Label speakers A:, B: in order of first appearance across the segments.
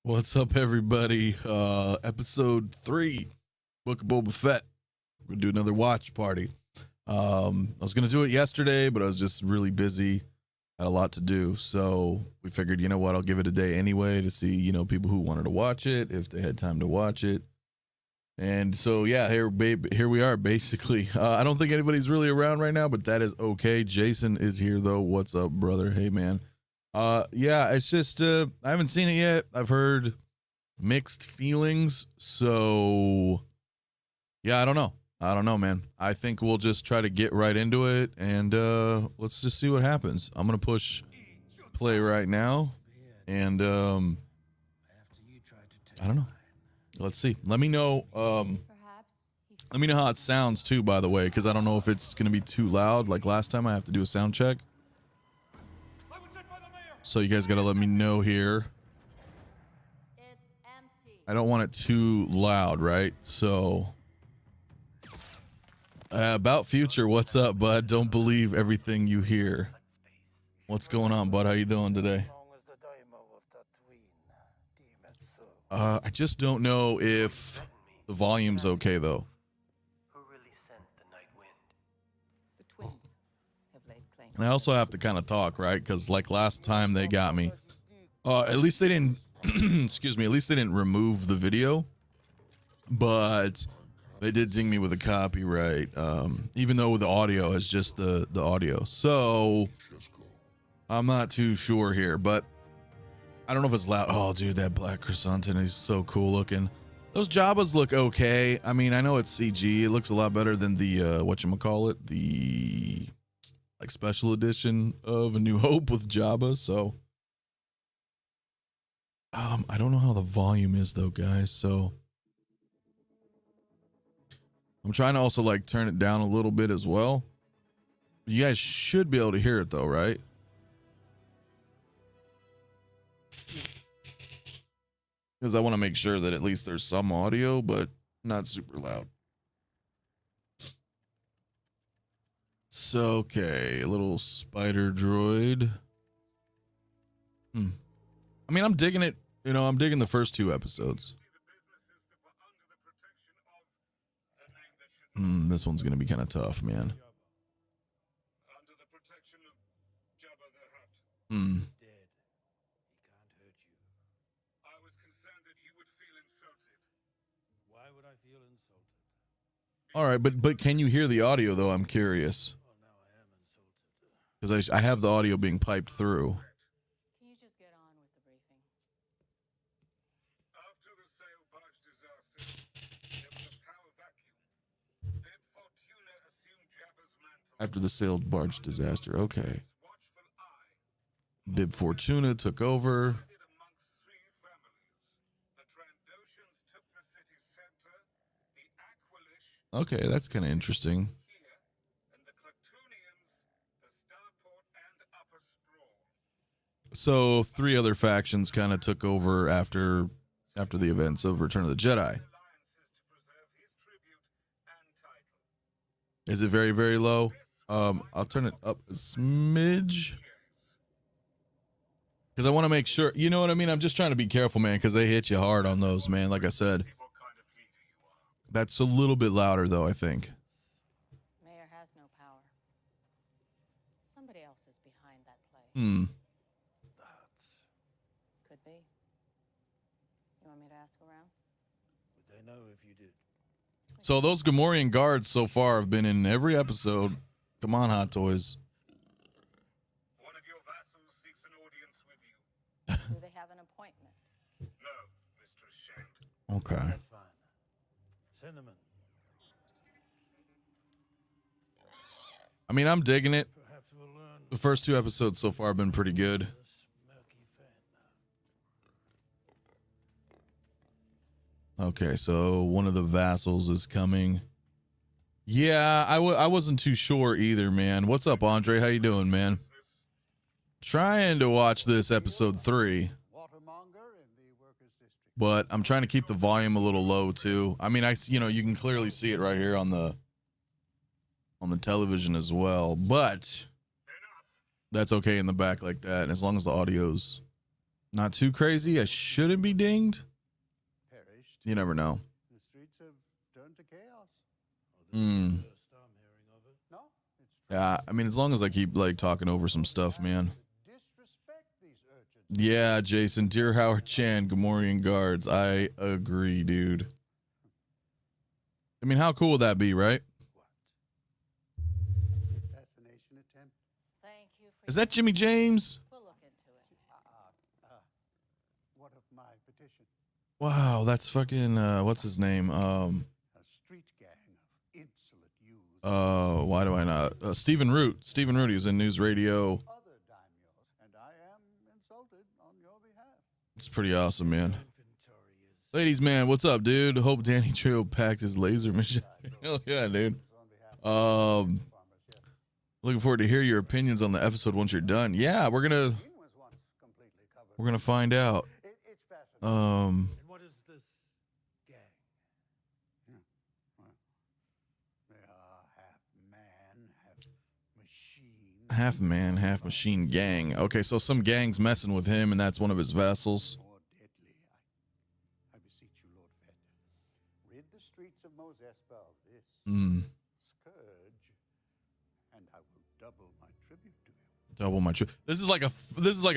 A: What's up, everybody? Episode 3, Book of Boba Fett. We're gonna do another watch party. I was gonna do it yesterday, but I was just really busy. Had a lot to do, so we figured, you know what? I'll give it a day anyway to see, people who wanted to watch it, if they had time to watch it. And so, yeah, here we are. Basically, I don't think anybody's really around right now, but that is okay. Jason is here though. What's up, brother? Hey, man. Yeah, it's just I haven't seen it yet. I've heard mixed feelings, so yeah, I don't know, man. I think we'll just try to get right into it, and let's just see what happens. I'm gonna push play right now, and I don't know. Let's see. Let me know how it sounds too, by the way, because I don't know if it's gonna be too loud. Like last time, I have to do a sound check. So you guys got to let me know here.
B: It's empty.
A: I don't want it too loud, right? So about Future, what's up, bud? Don't believe everything you hear. What's going on, bud? How you doing today? I just don't know if the volume's okay though. I also have to kind of talk, right? Because like last time they got me. At least they didn't, excuse me, at least they didn't remove the video. But they did ding me with a copyright, even though the audio is just the audio. So I'm not too sure here, but I don't know if it's loud. Oh, dude, that black chrysanthemum is so cool looking. Those Jabbas look okay. I mean, I know it's CG. It looks a lot better than the, whatchamacallit, the like special edition of A New Hope with Jabba. So I don't know how the volume is though, guys. So I'm trying to also like turn it down a little bit as well. You guys should be able to hear it though, right? Because I want to make sure that at least there's some audio, but not super loud. So, okay, a little spider droid. I mean, I'm digging it. I'm digging the first 2 episodes. This one's going to be kind of tough, man. All right, but can you hear the audio, though? I'm curious. Because I have the audio being piped through.
B: Can you just get on with the briefing?
C: After the sail barge disaster, there was a power vacuum. Bib Fortuna assumed Jabba's mantle.
A: After the sailed barge disaster, okay. Bib Fortuna took over.
C: Amongst 3 families. The Trandoshans took the city center, the Aqualish
A: Okay, that's kind of interesting.
C: here, and the Klatooinians, the Starport and Upper Sprawl.
A: So 3 other factions kind of took over after the events of Return of the Jedi.
C: Alliances to preserve his tribute and title.
A: Is it very, very low? I'll turn it up a smidge. Because I want to make sure, you know what I mean? I'm just trying to be careful, man, because they hit you hard on those, man. Like I said,
C: What kind of leader you are.
A: that's a little bit louder, though, I think.
B: Mayor has no power. Somebody else is behind that play. Could be. You want me to ask around?
D: Would they know if you did?
A: So those Gamorrean guards so far have been in every episode. Come on, Hot Toys.
C: One of your vassals seeks an audience with you.
B: Do they have an appointment?
C: No, Mistress Shand.
A: Okay.
D: That's fine. Send them in.
A: I mean, I'm digging it.
D: Perhaps we'll learn
A: The first 2 episodes so far have been pretty good.
D: the smirky fan.
A: Okay, so one of the vassals is coming. Yeah, I wasn't too sure either, man. What's up, Andre? How you doing, man? Trying to watch this episode 3, but I'm trying to keep the volume a little low too. I mean, you can clearly see it right here on the television as well, but that's okay in the back like that, and as long as the audio's Not too crazy. I shouldn't be dinged.
E: Perished.
A: You never know.
E: The streets have turned to chaos.
A: Hmm.
D: First I'm hearing of it.
E: No, it's
A: Yeah, I mean, as long as I keep like talking over some stuff, man.
E: disrespect these urchins.
A: Yeah, Jason, dear Howard Chan, Gamorrean guards. I agree, dude. I mean, how cool would that be, right?
E: Assassination attempt.
B: Thank you for
A: Is
B: your
A: that Jimmy James?
B: We'll look into it.
E: What of my petition?
A: Wow, that's fucking what's his name?
E: A street gang of insolent youths.
A: Why do I not? Stephen Root. Stephen Root, he's in News Radio.
E: Other daimyos, and I am insulted on your behalf.
A: It's pretty awesome, man.
D: Inventory is
A: Ladies, man, what's up, dude? Hope Danny Trejo packed his laser machine. Hell yeah, dude.
E: On behalf of
A: Um,
E: farmers, yes.
A: looking forward to hear your opinions on the episode once you're done. Yeah, we're gonna
E: Green was once completely covered.
A: find out.
E: It's fascinating.
D: And what is this gang?
E: They are half man, half machine.
A: Half man, half machine gang. Okay, so some gang's messing with him, and that's one of his vessels.
E: More deadly. I beseech you, Lord Fett. Rid the streets of Mos Espa of this
A: Hmm.
E: scourge, and I will double my tribute to you.
A: Double my trip. This is like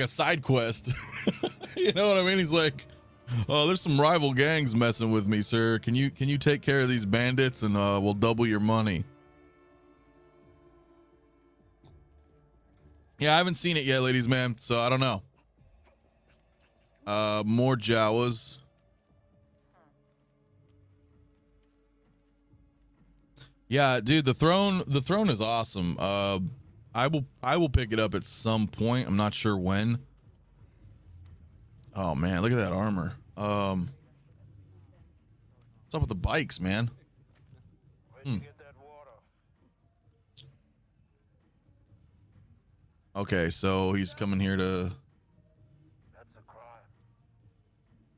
A: a side quest. You know what I mean? He's like, oh, there's some rival gangs messing with me, sir. Can you take care of these bandits and we'll double your money? Yeah, I haven't seen it yet, ladies, man. So I don't know. More Jawas. Yeah, dude, the throne is awesome. I will pick it up at some point. I'm not sure when. Oh man, look at that armor. What's up with the bikes, man?
D: Where'd you get that water?
A: Okay, so he's coming here to.
D: That's a crime.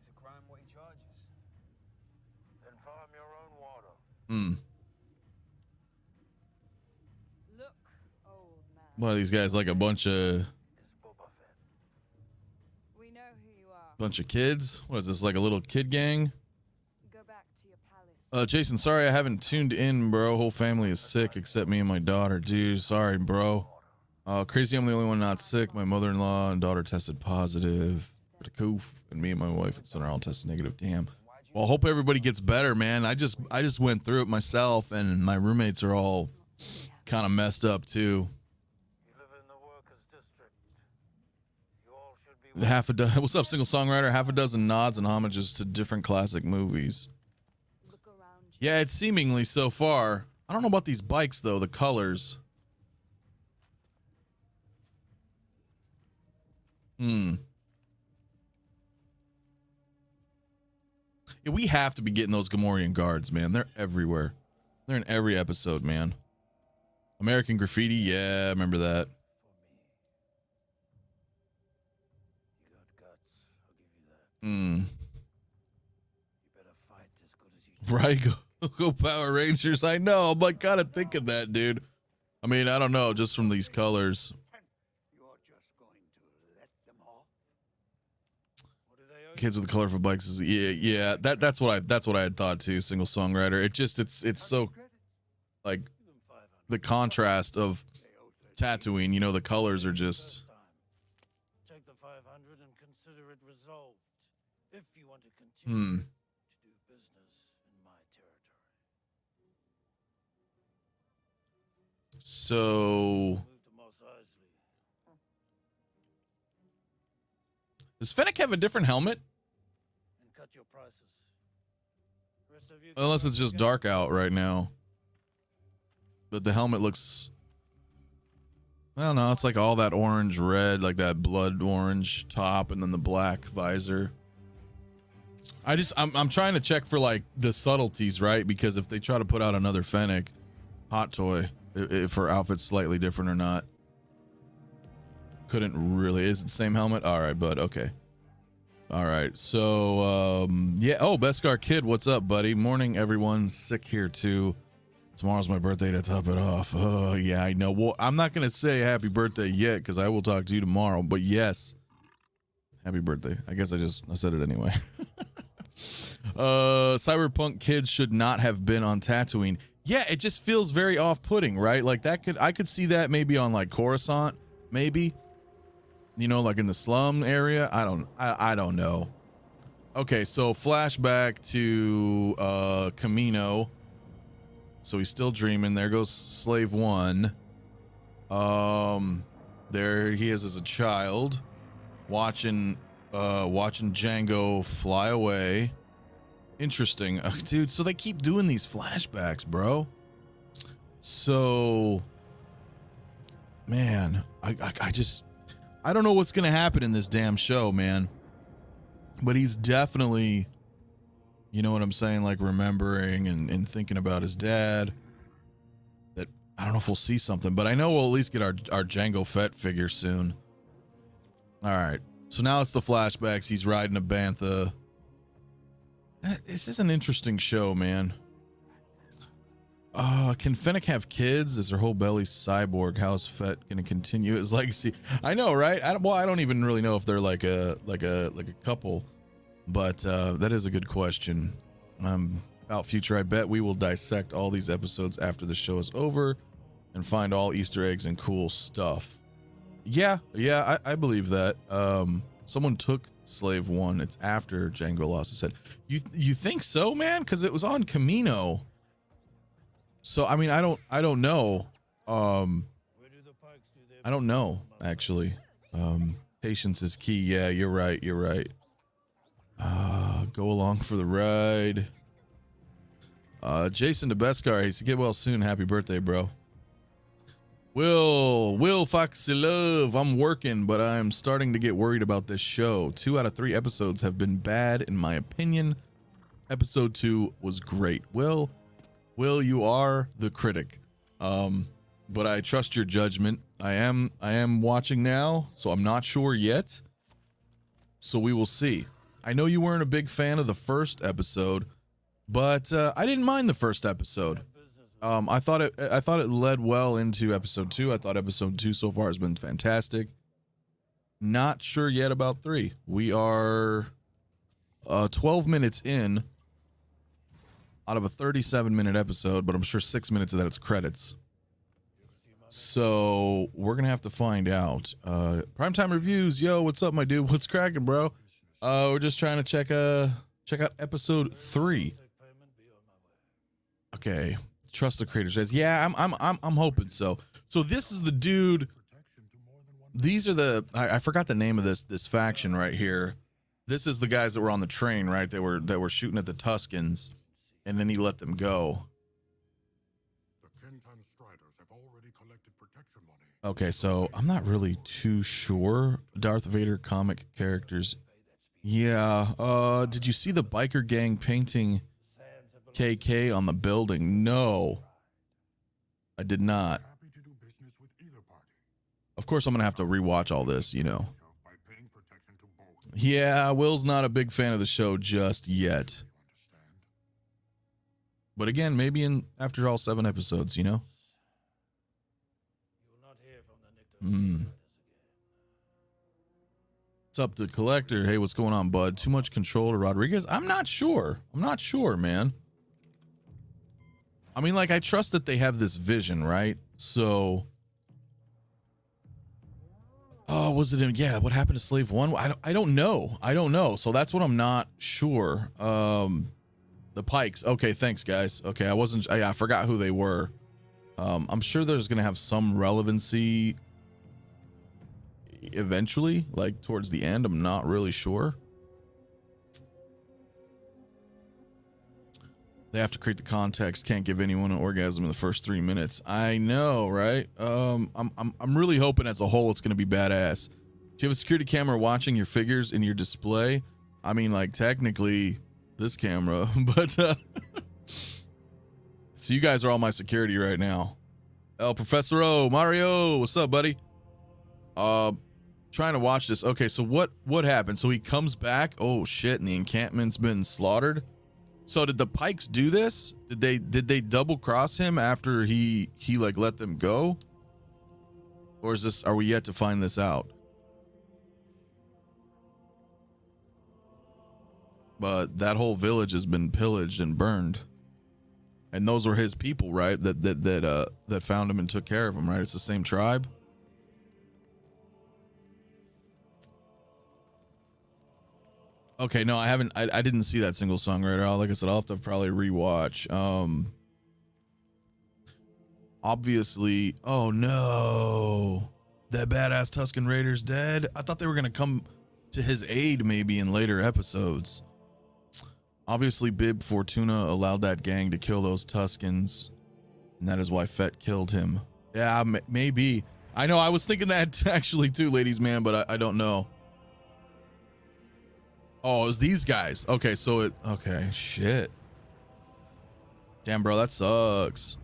F: Is a crime what he charges?
D: Then farm your own water.
A: Hmm.
B: Look, old man.
A: What are these guys like? A bunch of
D: Is Boba Fett.
B: We know who you are.
A: bunch of kids? What is this, like a little kid gang?
B: Go back to your palace.
A: Jason, sorry I haven't tuned in, bro. Whole family is sick except me and my daughter, dude. Sorry, bro. Crazy, I'm the only one not sick. My mother-in-law and daughter tested positive for the coof, and me and my wife and son are all tested negative. Damn. Well, hope everybody gets better, man. I just went through it myself, and my roommates are all kind of messed up too.
D: You live in the workers' district. You all should be
A: Half a dozen. What's up, single songwriter? Half a dozen nods and homages to different classic movies.
B: Look around you.
A: Yeah, it's seemingly so far. I don't know about these bikes though. The colors. Hmm. Yeah, we have to be getting those Gamorrean guards, man. They're everywhere. They're in every episode, man. American Graffiti, yeah, I remember that.
D: You got guts. I'll give you that.
A: Hmm.
D: You better fight as good as you
A: Right, go Power Rangers. I know, I'm like kind of thinking that, dude. I mean, I don't know, just from these colors.
E: You're just going to let them off?
D: What do they owe you?
A: Kids with colorful bikes is yeah. That's what I had thought too. Single songwriter. It just it's so
E: Credit.
A: like
D: Give them 500.
A: the contrast of
E: They owe 30.
A: Tatooine. You know, the colors are just.
D: First time. Take the 500 and consider it resolved. If you want to continue to do business in my territory.
A: So
D: Move to Mos Eisley.
A: does Fennec have a different helmet?
D: And cut your prices. Rest of you
A: Unless
D: come
A: it's just
D: together.
A: dark out right now. But the helmet looks. Well, no, it's like all that orange, red, like that blood orange top, and then the black visor. I'm trying to check for like the subtleties, right? Because if they try to put out another Fennec hot toy, if her outfit's slightly different or not. Couldn't really. Is it the same helmet? All right, bud. Okay. All right. So, yeah. Oh, Beskar Kid, what's up, buddy? Morning, everyone. Sick here too. Tomorrow's my birthday to top it off. Oh, yeah, I know. Well, I'm not going to say happy birthday yet because I will talk to you tomorrow. But yes, Happy birthday. I guess I said it anyway. Cyberpunk kids should not have been on Tatooine. Yeah, it just feels very off-putting, right? Like I could see that maybe on like Coruscant, maybe. You know, like in the slum area. I don't know. Okay, so flashback to Camino. So he's still dreaming. There goes Slave One. There he is as a child, watching Django fly away. Interesting, dude. So they keep doing these flashbacks, bro. So, man, I don't know what's gonna happen in this damn show, man. But he's definitely, you know what I'm saying, like remembering and thinking about his dad. That I don't know if we'll see something, but I know we'll at least get our Django Fett figure soon. All right, so now it's the flashbacks. He's riding a bantha. This is an interesting show, man. Can Fennec have kids? Is her whole belly cyborg? How's Fett gonna continue his legacy? I know, right? I don't even really know if they're like a couple, but that is a good question. About future, I bet we will dissect all these episodes after the show is over and find all Easter eggs and cool stuff. Yeah, I believe that. Someone took Slave One. It's after Django lost his head. You think so, man? Because it was on Camino. So I mean, I don't know. I don't know actually. Patience is key. Yeah, you're right. Go along for the ride. Jason DeBescar, he said, get well soon. Happy birthday, bro. Will Foxy Love, I'm working, but I'm starting to get worried about this show. 2 out of 3 episodes have been bad, in my opinion. Episode 2 was great. Will, you are the critic. But I trust your judgment. I am watching now, so I'm not sure yet. So we will see. I know you weren't a big fan of the first episode, but I didn't mind the first episode. I thought it led well into episode 2. I thought episode 2 so far has been fantastic. Not sure yet about 3. We are 12 minutes in out of a 37-minute episode, but I'm sure 6 minutes of that is credits. So we're gonna have to find out. Primetime reviews, yo, what's up, my dude? What's cracking, bro? We're just trying to check out episode 3. Okay. Trust the creators, guys. Yeah, I'm hoping so. So this is the dude. These are the I forgot the name of this faction right here. This is the guys that were on the train, right? That were shooting at the Tuscans, and then he let them go. Okay, so I'm not really too sure. Darth Vader comic characters. Yeah. Did you see the biker gang painting KK on the building? No, I did not. Of course, I'm gonna have to rewatch all this, you know. Yeah, Will's not a big fan of the show just yet. But again, maybe after all 7 episodes, you know. What's up to Collector? Hey, what's going on, bud? Too much control to Rodriguez? I'm not sure, man. I mean, like, I trust that they have this vision, right? So, oh, was it yeah, what happened to Slave One? I don't know. So that's what I'm not sure. The Pikes. Okay, thanks, guys. Okay, I forgot who they were. I'm sure there's gonna have some relevancy eventually, like towards the end. I'm not really sure. They have to create the context. Can't give anyone an orgasm in the first 3 minutes. I know, right? I'm really hoping as a whole it's gonna be badass. Do you have a security camera watching your figures in your display? I mean, like, technically this camera, but so you guys are all my security right now. El Professor O, Mario, what's up, buddy? Trying to watch this. Okay, so what happened? So he comes back. Oh shit, and the encampment's been slaughtered. So did the Pikes do this? Did they double cross him after he like let them go? Or are we yet to find this out? but that whole village has been pillaged and burned. And those were his people, right? That found him and took care of him, right? It's the same tribe. Okay, no, I haven't. I didn't see that single songwriter. Like I said, I'll have to probably rewatch. Obviously, oh no, that badass Tusken Raider's dead. I thought they were gonna come to his aid maybe in later episodes. Obviously, Bib Fortuna allowed that gang to kill those Tuskens, and that is why Fett killed him. Yeah, maybe. I know. I was thinking that actually too, ladies, man, but I don't know. Oh, it was these guys. Okay, so okay, shit. Damn, bro, that sucks.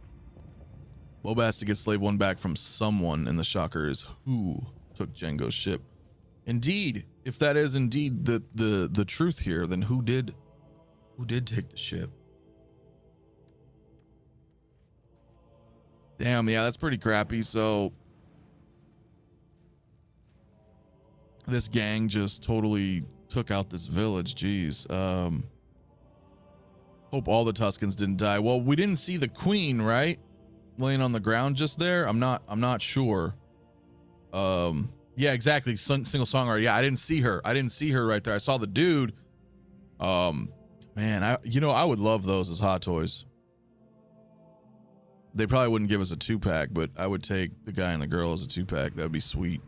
A: Boba has to get Slave One back from someone, and the shocker is who took Jango's ship. Indeed, if that is indeed the truth here, then who did take the ship? Damn, yeah, that's pretty crappy. So this gang just totally took out this village. Jeez. Hope all the Tuskens didn't die. Well, we didn't see the queen, right? Laying on the ground just there. I'm not sure. Yeah, exactly. Single songwriter. Yeah, I didn't see her. Right there. I saw the dude. Man, I would love those as hot toys. They probably wouldn't give us a 2-pack, but I would take the guy and the girl as a 2-pack. That would be sweet.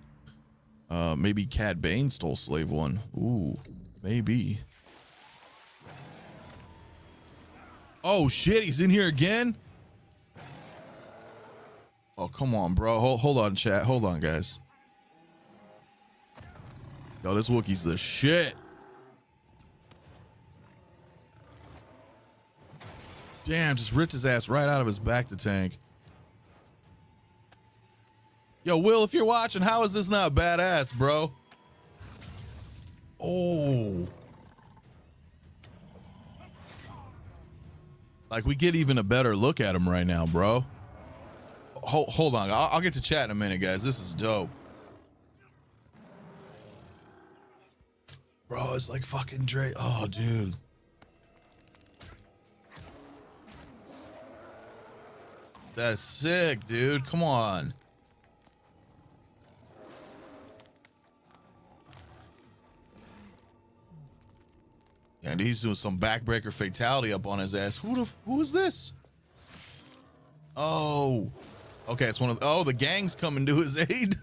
A: Maybe Cad Bane stole Slave One. Ooh, maybe. Oh shit, he's in here again. Oh, come on, bro. Hold on, chat. Hold on, guys. Yo, this Wookiee's the shit. Damn, just ripped his ass right out of his back to tank. Yo, Will, if you're watching, how is this not badass, bro? Oh. Like, we get even a better look at him right now, bro. Hold on. I'll get to chat in a minute, guys. This is dope. Bro, it's like fucking Dre. Oh, dude. That's sick, dude. Come on. And he's doing some backbreaker fatality up on his ass. Who is this? Oh. Okay, it's one of the gang's coming to his aid.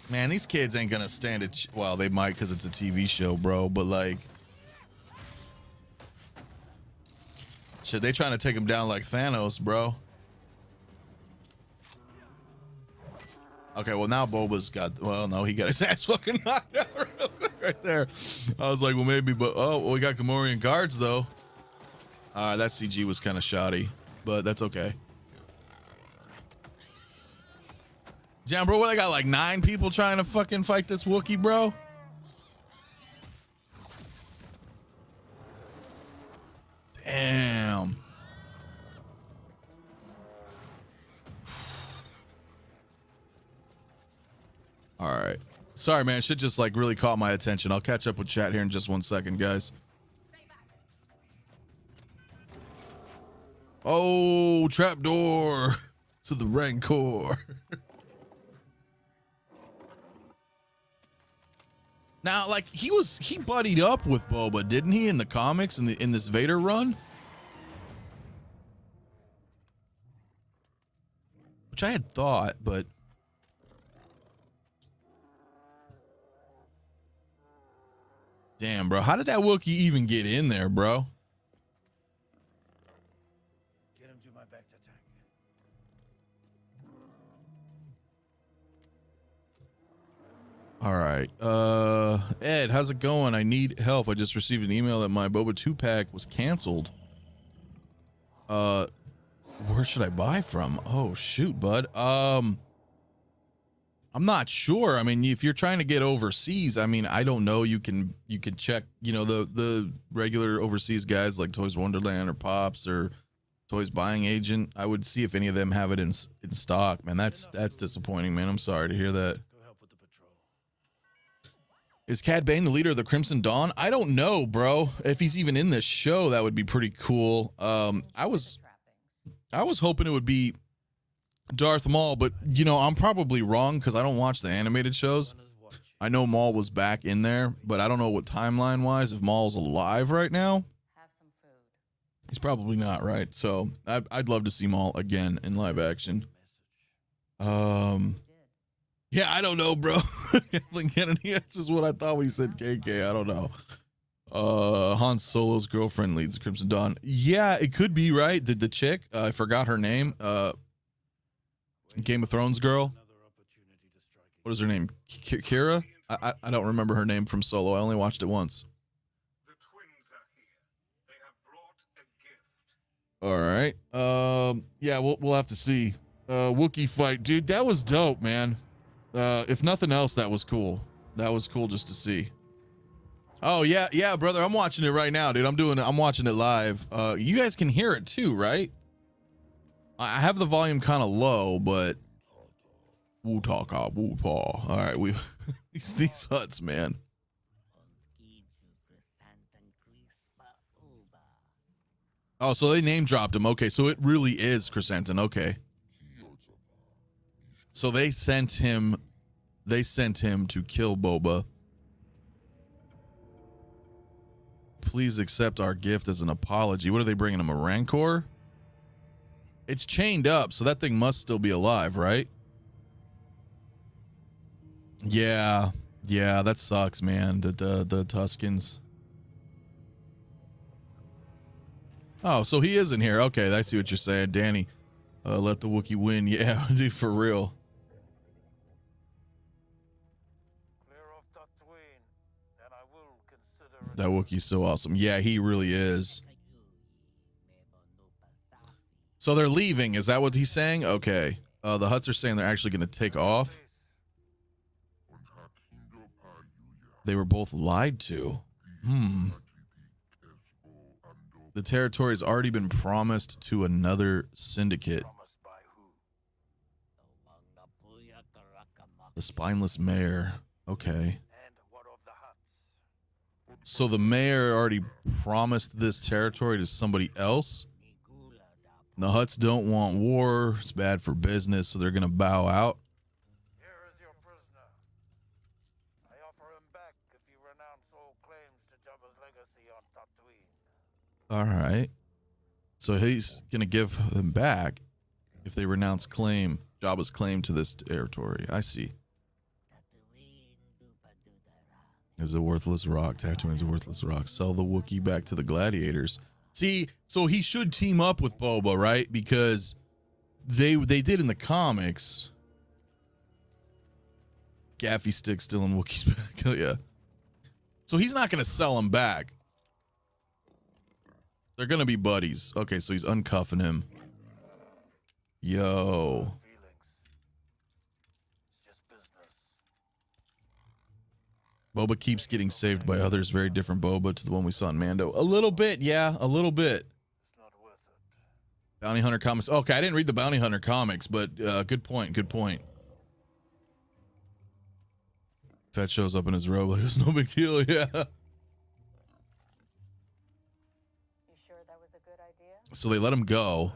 A: Man, these kids ain't gonna stand it. Well, they might because it's a TV show, bro. But like, shit, they trying to take him down like Thanos, bro. Okay, well now Boba's got. Well, no, he got his ass fucking knocked out real quick right there. I was like, well, maybe, but we got Gamorrean guards though. That CG was kind of shoddy, but that's okay. Damn, bro, what, I got like 9 people trying to fucking fight this Wookiee, bro? Damn. All right. Sorry, man. Shit just like really caught my attention. I'll catch up with chat here in just 1 second, guys. Oh, trapdoor to the Rancor. Now, like he buddied up with Boba, didn't he, in the comics in this Vader run? Which I had thought, but damn, bro, how did that Wookiee even get in there, bro?
D: Get him to my back to tank.
A: All right. Ed, how's it going? I need help. I just received an email that my Boba 2-pack was canceled. Where should I buy from? Oh, shoot, bud. I'm not sure. I mean, if you're trying to get overseas, I mean, I don't know. You can check, the regular overseas guys like Toys Wonderland or Pops or Toys Buying Agent. I would see if any of them have it in stock, man. That's disappointing, man. I'm sorry to hear that.
D: Go help with the patrol.
A: Is Cad Bane the leader of the Crimson Dawn? I don't know, bro. If he's even in this show, that would be pretty cool. I was hoping it would be Darth Maul, but you know, I'm probably wrong because I don't watch the animated shows. I know Maul was back in there, but I don't know what timeline wise if Maul's alive right now.
B: Have some food.
A: He's probably not, right? So I'd love to see Maul again in live action. Yeah, I don't know, bro. Kathleen Kennedy, that's just what I thought we said. KK, I don't know. Han Solo's girlfriend leads Crimson Dawn. Yeah, it could be, right? The chick, I forgot her name. Game of Thrones girl. What is her name? Kira? I don't remember her name from Solo. I only watched it once.
C: The twins are here. They have brought a gift.
A: All right. Yeah, we'll have to see. Wookiee fight, dude. That was dope, man. If nothing else, that was cool. That was cool just to see. Oh yeah, brother. I'm watching it right now, dude. I'm watching it live. You guys can hear it too, right? I have the volume kind of low, but woo talk, woo paw. All right, we these huts, man. Oh, so they name dropped him. Okay, so it really is Chrysanthemum. Okay. So they sent him to kill Boba. Please accept our gift as an apology. What are they bringing him, a Rancor? It's chained up, so that thing must still be alive, right? Yeah, that sucks, man. The Tuskens. Oh, so he is in here. Okay, I see what you're saying, Danny. Let the Wookiee win. Yeah, dude, for real. That Wookiee's so awesome. Yeah, he really is. So they're leaving. Is that what he's saying? Okay. The Hutts are saying they're actually going to take off. They were both lied to. The territory's already been promised to another syndicate. The spineless mayor. Okay. So the mayor already promised this territory to somebody else. The Hutts don't want war. It's bad for business, so they're going to bow out.
D: Here is your prisoner. I offer him back if you renounce all claims to Jabba's legacy on Tatooine.
A: All right. So he's going to give them back if they renounce Jabba's claim to this territory. I see. Is a worthless rock. Tatooine's a worthless rock. Sell the Wookiee back to the gladiators. See, so he should team up with Boba, right? Because they did in the comics. Gaffy stick still in Wookiee's back. Oh, yeah. So he's not going to sell him back. They're going to be buddies. Okay, so he's uncuffing him. Yo. Boba keeps getting saved by others. Very different Boba to the one we saw in Mando. A little bit, yeah, a little bit. Bounty Hunter comics. Okay, I didn't read the Bounty Hunter comics, but good point, good point. Fett shows up in his robe like, it's no big deal, yeah.
B: You sure that was a good idea?
A: So they let him go.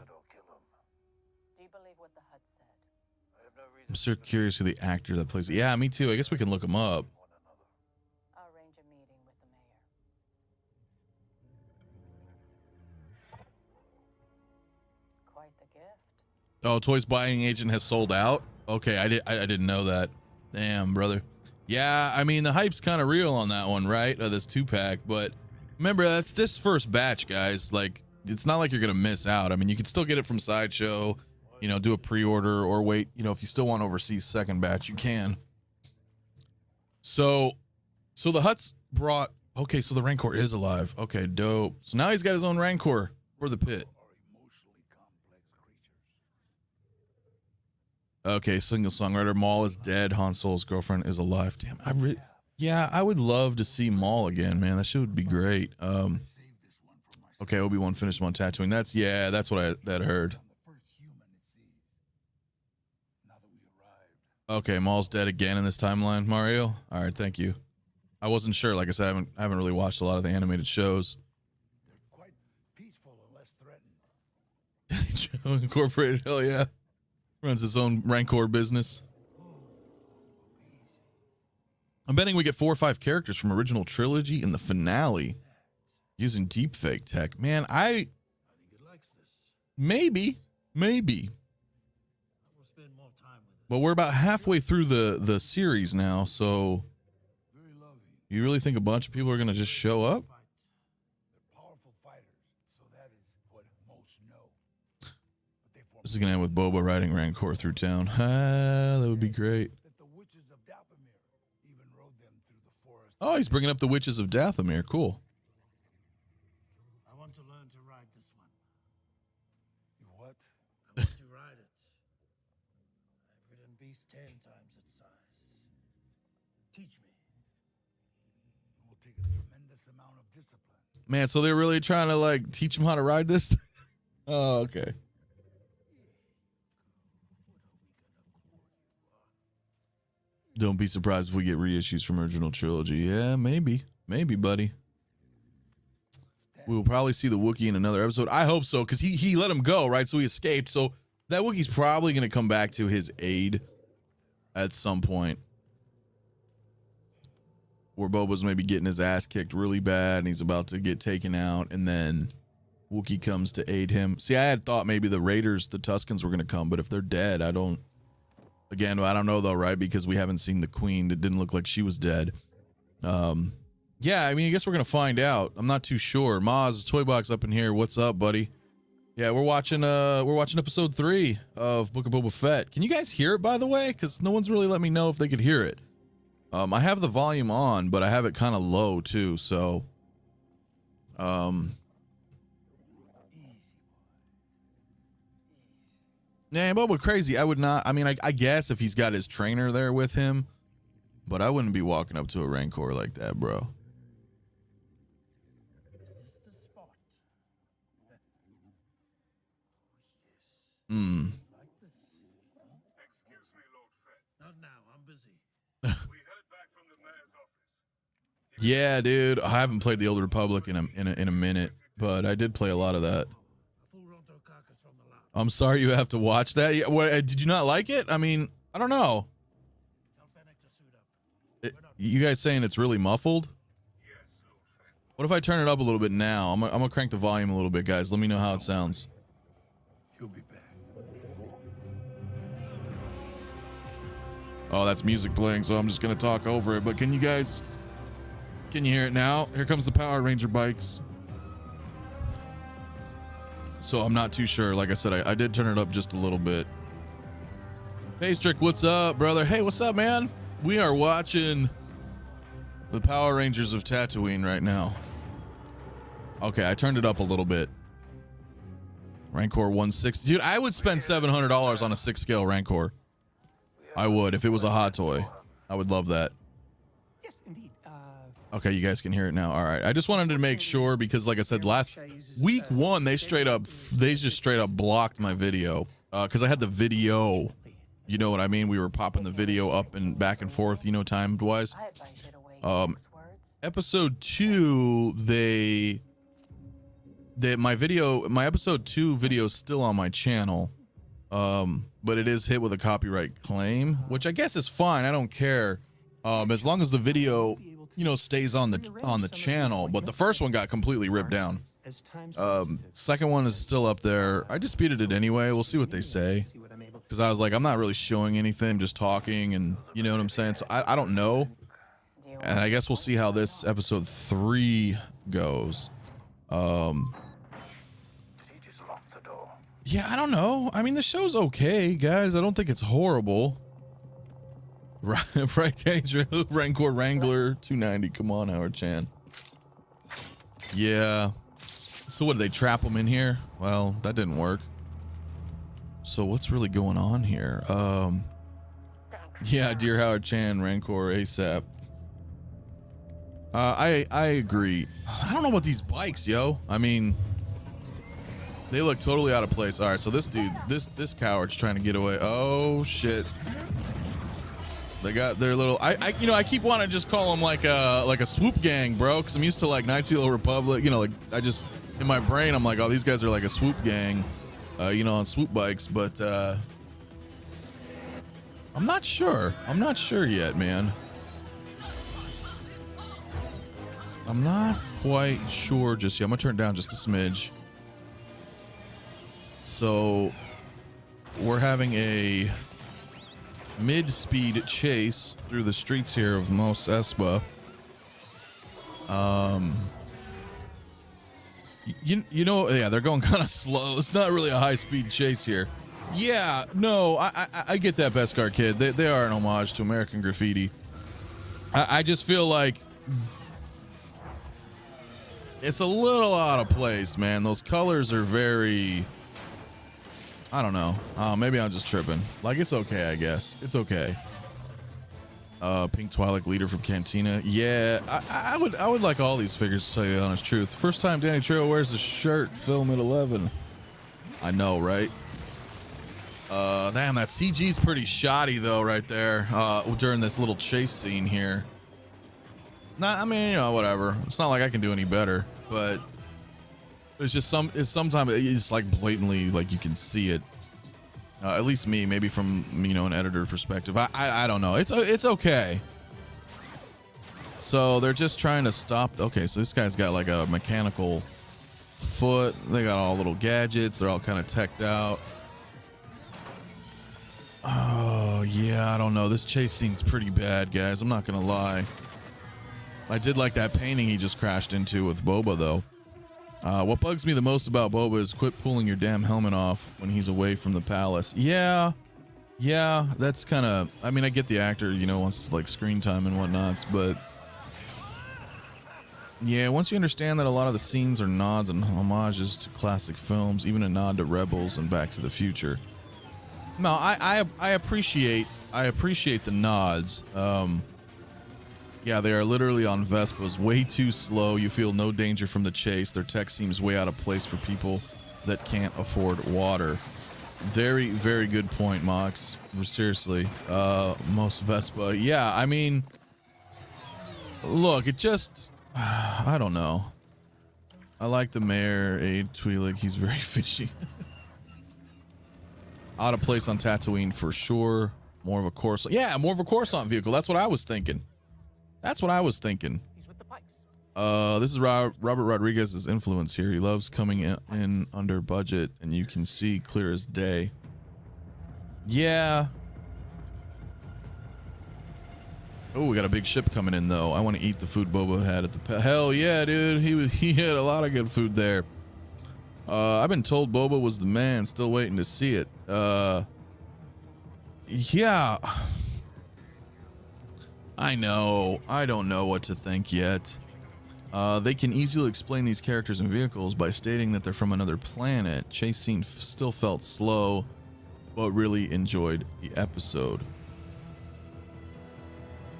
B: Do you believe what the Hutt said?
A: I'm so curious who the actor that plays it. Yeah, me too. I guess we can look him up.
B: I'll arrange a meeting with the mayor. Quite the gift.
A: Oh, Toys Buying Agent has sold out? Okay, I didn't know that. Damn, brother. Yeah, I mean, the hype's kind of real on that one, right? This 2-pack, but remember, that's this first batch, guys. Like, it's not like you're going to miss out. I mean, you can still get it from Sideshow, you know, do a pre-order or wait, you know, if you still want overseas second batch, you can. So the Hutts brought, okay, so the Rancor is alive. Okay, dope. So now he's got his own Rancor for the pit. Okay, single songwriter. Maul is dead. Han Solo's girlfriend is alive. Damn, I would love to see Maul again, man. That shit would be great. Okay, Obi-Wan finished him on Tatooine. That's what I heard. Okay, Maul's dead again in this timeline, Mario. All right, thank you. I wasn't sure. Like I said, I haven't really watched a lot of the animated shows.
D: They're quite peaceful and less threatened.
A: Joe Incorporated, hell yeah. Runs his own Rancor business. I'm betting we get 4 or 5 characters from original trilogy in the finale using deepfake tech. Man,
D: I think it likes this.
A: maybe.
D: I will spend more time with it.
A: But we're about halfway through the series now, so
D: Very loving.
A: you really think a bunch of people are gonna just show up?
D: They're powerful fighters, so that is what most know. But they form
A: This is gonna end with Boba riding Rancor through town. Ah, that would be great.
D: that the witches of Dathomir even rode them through the forest.
A: Oh, he's bringing up the witches of Dathomir. Cool.
D: I want to learn to ride this one.
E: You what?
D: I want to ride it. I've ridden beasts 10 times its size. Teach me. It will take a tremendous amount of discipline.
A: Man, so they're really trying to like teach him how to ride this? Oh, okay. Don't be surprised if we get reissues from original trilogy. Yeah, maybe. Maybe, buddy. We will probably see the Wookiee in another episode. I hope so, because he let him go, right? So he escaped. So that Wookiee's probably going to come back to his aid at some point. Where Boba's maybe getting his ass kicked really bad and he's about to get taken out. And then Wookiee comes to aid him. See, I had thought maybe the Raiders, the Tuskens were going to come. But if they're dead, I don't... Again, I don't know, though, right? Because we haven't seen the Queen. It didn't look like she was dead. Yeah, I mean, I guess we're going to find out. I'm not too sure. Maz, Toy Box up in here. What's up, buddy? Yeah, we're watching episode 3 of Book of Boba Fett. Can you guys hear it, by the way? Because no one's really let me know if they could hear it. I have the volume on, but I have it kind of low, too, so... Yeah, Boba crazy. I would not. I mean, I guess if he's got his trainer there with him, but I wouldn't be walking up to a Rancor like that, bro.
D: Is this the spot? Like this?
C: Excuse me, Lord Fett.
D: Not now. I'm busy.
C: We heard back from the mayor's office.
A: Yeah, dude. I haven't played the Old Republic in a minute, but I did play a lot of that.
D: A full Ronto carcass from the lab.
A: I'm sorry you have to watch that. Yeah, what, did you not like it? I mean, I don't know.
D: Tell Fennec to suit up.
A: You guys saying it's really muffled?
C: Yes, Lord Fett.
A: What if I turn it up a little bit now? I'm gonna crank the volume a little bit, guys. Let me know how it sounds.
D: You'll be back.
A: Oh, that's music playing, so I'm just gonna talk over it. But can you hear it now? Here comes the Power Ranger bikes. So I'm not too sure. Like I said, I did turn it up just a little bit. Hey, Strick, what's up, brother? Hey, what's up, man? We are watching the Power Rangers of Tatooine right now. Okay, I turned it up a little bit. Rancor 160. Dude, I would spend $700 on a 6-scale Rancor. I would, if it was a hot toy. I would love that.
G: Yes, indeed.
A: Okay, you guys can hear it now. All right. I just wanted to make sure because, like I said, last week 1, they just straight up blocked my video because I had the video. You know what I mean? We were popping the video up and back and forth, you know, timed wise.
B: I advise you to wait for those words.
A: Episode 2, my episode 2 video is still on my channel. But it is hit with a copyright claim, which I guess is fine. I don't care. As long as the video, you know, stays on the channel. But the first one got completely ripped down. Second one is still up there. I disputed it anyway. We'll see what they say. Because I was like, I'm not really showing anything, just talking, and you know what I'm saying? So I don't know.
B: Do you
A: And I guess we'll see how this episode 3 goes.
D: Did he just lock the door?
A: Yeah, I don't know. I mean, the show's okay, guys. I don't think it's horrible. Right, Danger, Rancor Wrangler 290. Come on, Howard Chan. Yeah. So what, did they trap him in here? Well, that didn't work. So what's really going on here? Yeah, dear Howard Chan, Rancor ASAP. I agree. I don't know about these bikes, yo. I mean, they look totally out of place. All right, so this dude, this coward's trying to get away. Oh shit. They got their little. I keep wanting to just call them like a swoop gang, bro, because I'm used to like Knights of the Old Republic. You know, like I just in my brain I'm like, oh, these guys are like a swoop gang, on swoop bikes. But I'm not sure. I'm not sure yet, man. I'm not quite sure just yet. I'm gonna turn it down just a smidge. So we're having a mid-speed chase through the streets here of Mos Espa. Yeah, they're going kind of slow. It's not really a high-speed chase here. Yeah, no, I get that, Beskar kid. They are an homage to American Graffiti. I just feel like it's a little out of place, man. Those colors are very, I don't know. Maybe I'm just tripping. Like, it's okay, I guess. It's okay. Pink Twi'lek leader from Cantina. Yeah, I would like all these figures, to tell you the honest truth. First time Danny Trejo wears a shirt, film at 11. I know, right? Damn, that CG's pretty shoddy though, right there. During this little chase scene here. I mean, whatever. It's not like I can do any better, but it's just sometimes it's like blatantly, like you can see it. At least me, maybe from an editor perspective. I don't know. It's okay. So they're just trying to stop. Okay, so this guy's got like a mechanical foot. They got all little gadgets. They're all kind of teched out. Oh yeah, I don't know. This chase scene's pretty bad, guys. I'm not gonna lie. I did like that painting he just crashed into with Boba, though. What bugs me the most about Boba is quit pulling your damn helmet off when he's away from the palace. Yeah, that's kind of. I mean, I get the actor, wants like screen time and whatnots, but yeah, once you understand that a lot of the scenes are nods and homages to classic films, even a nod to Rebels and Back to the Future. No, I appreciate the nods. Yeah, they are literally on Vespas, way too slow. You feel no danger from the chase. Their tech seems way out of place for people that can't afford water. Very, very good point, Mox. Seriously, most Vespa. Yeah, I mean, look, it just, I don't know. I like the mayor, Aid Twi'lek. He's very fishy. Out of place on Tatooine for sure. More of a Coruscant. Yeah, more of a Coruscant vehicle. That's what I was thinking. He's with the Pikes. This is Robert Rodriguez's influence here. He loves coming in under budget, and you can see clear as day. Yeah. Oh, we got a big ship coming in though. I want to eat the food Boba had at the hell yeah, dude. He had a lot of good food there. I've been told Boba was the man. Still waiting to see it. Yeah. I know. I don't know what to think yet. They can easily explain these characters and vehicles by stating that they're from another planet. Chase scene still felt slow, but really enjoyed the episode.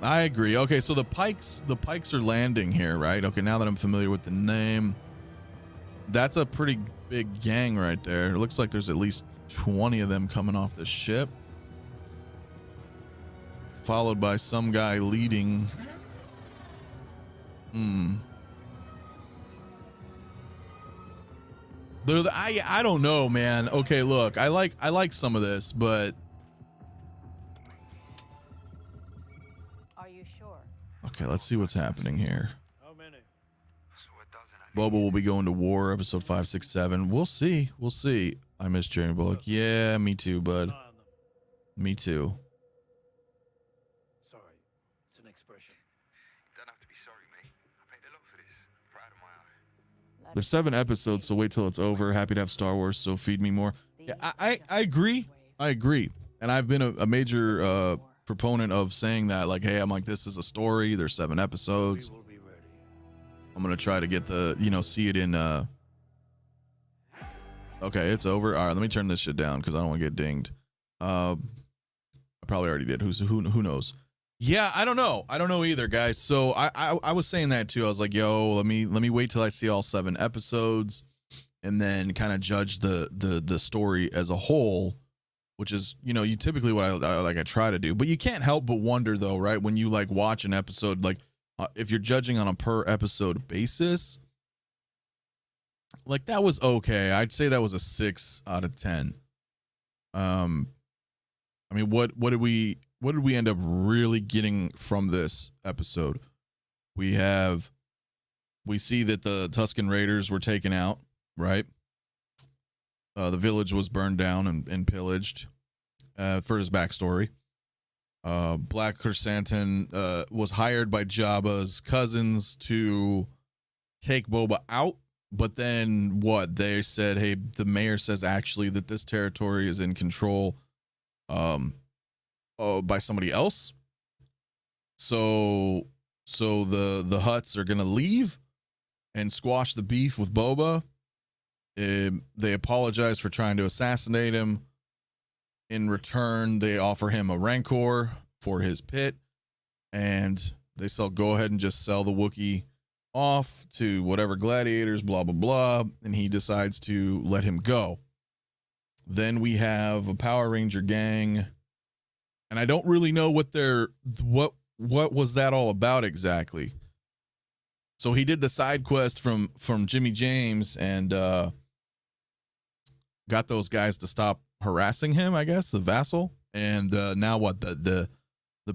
A: I agree. Okay, so the Pikes are landing here, right? Okay, now that I'm familiar with the name, that's a pretty big gang right there. It looks like there's at least 20 of them coming off the ship, followed by some guy leading. I don't know, man. Okay, look, I like some of this, but
B: Are you sure?
A: okay, let's see what's happening here.
D: How many?
A: Boba will be going to war, episode 5, 6, 7. We'll see. I miss Jeremy Bullock. Yeah, me too, bud. Me too.
D: Sorry, it's an expression.
F: You don't have to be sorry, mate. I paid a lot for this. Pride of my eye.
A: There's 7 episodes, so wait till it's over. Happy to have Star Wars, so feed me more. Yeah, I agree. And I've been a major proponent of saying that, like, hey, I'm like, this is a story. There's 7 episodes.
D: We will be ready.
A: I'm gonna try to get the, see it in. Okay, it's over. All right, let me turn this shit down because I don't want to get dinged. I probably already did. Who knows? Yeah, I don't know either, guys. So I was saying that too. I was like, yo, let me wait till I see all 7 episodes, and then kind of judge the story as a whole. which is, you typically what I try to do. But you can't help but wonder though, right? When you like watch an episode, like if you're judging on a per episode basis, like that was okay. I'd say that was a 6 out of 10. I mean, what did we end up really getting from this episode? We see that the Tusken Raiders were taken out, right? The village was burned down and pillaged. For his backstory, Black Chrysanthemum was hired by Jabba's cousins to take Boba out. But then what? They said, hey, the mayor says actually that this territory is in control by somebody else. So the Hutts are going to leave and squash the beef with Boba. They apologize for trying to assassinate him. In return, they offer him a Rancor for his pit, and they go ahead and just sell the Wookiee off to whatever gladiators, blah, blah, blah, and he decides to let him go. Then we have a Power Ranger gang, and I don't really know what was that all about exactly. So he did the side quest from Jimmy James and got those guys to stop harassing him, I guess, the vassal. And now what? The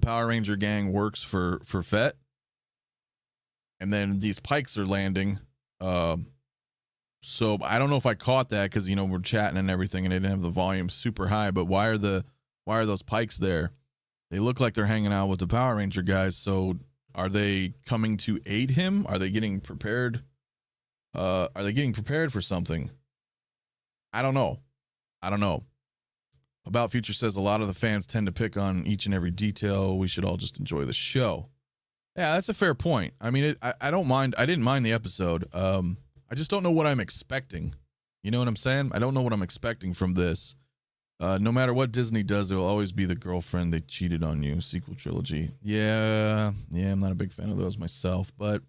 A: Power Ranger gang works for Fett. And then these pikes are landing. So I don't know if I caught that because we're chatting and everything, and they didn't have the volume super high. But why are those pikes there? They look like they're hanging out with the Power Ranger guys. So are they coming to aid him? Are they getting prepared? Are they getting prepared for something? I don't know. About Future says a lot of the fans tend to pick on each and every detail. We should all just enjoy the show. Yeah, that's a fair point. I mean, I don't mind. I didn't mind the episode. I just don't know what I'm expecting. You know what I'm saying? I don't know what I'm expecting from this. No matter what Disney does, there will always be the girlfriend they cheated on you. Sequel trilogy. Yeah, I'm not a big fan of those myself, but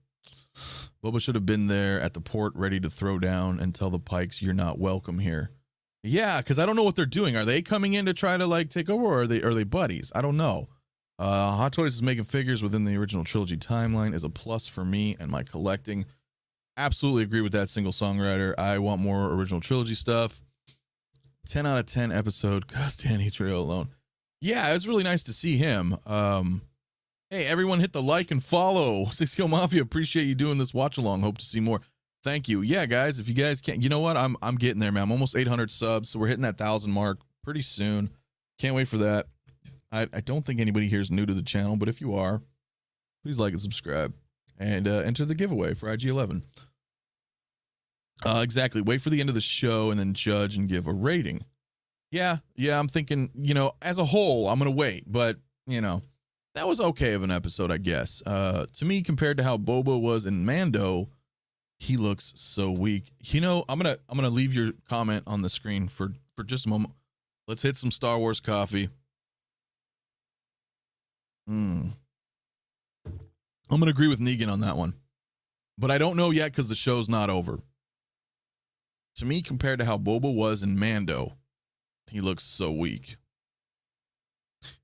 A: Boba should have been there at the port ready to throw down and tell the Pikes you're not welcome here. Yeah, because I don't know what they're doing. Are they coming in to try to like take over, or are they buddies? I don't know. Hot Toys is making figures within the original trilogy timeline is a plus for me and my collecting. Absolutely agree with that single songwriter. I want more original trilogy stuff. 10 out of 10 episode. Cause Danny Trejo alone. Yeah, it was really nice to see him. Hey, everyone hit the like and follow. Six Kill Mafia, appreciate you doing this watch along. Hope to see more. Thank you. Yeah, guys, if you guys can't, you know what? I'm getting there, man. I'm almost 800 subs, so we're hitting that 1,000 mark pretty soon. Can't wait for that. I don't think anybody here is new to the channel, but if you are, please like and subscribe and enter the giveaway for IG11. Exactly. Wait for the end of the show and then judge and give a rating. Yeah, I'm thinking, as a whole, I'm going to wait, but that was okay of an episode, I guess. To me, compared to how Boba was in Mando, he looks so weak. I'm gonna leave your comment on the screen for just a moment. Let's hit some Star Wars coffee. I'm gonna agree with Negan on that one, but I don't know yet because the show's not over. To me, compared to how Boba was in Mando, he looks so weak.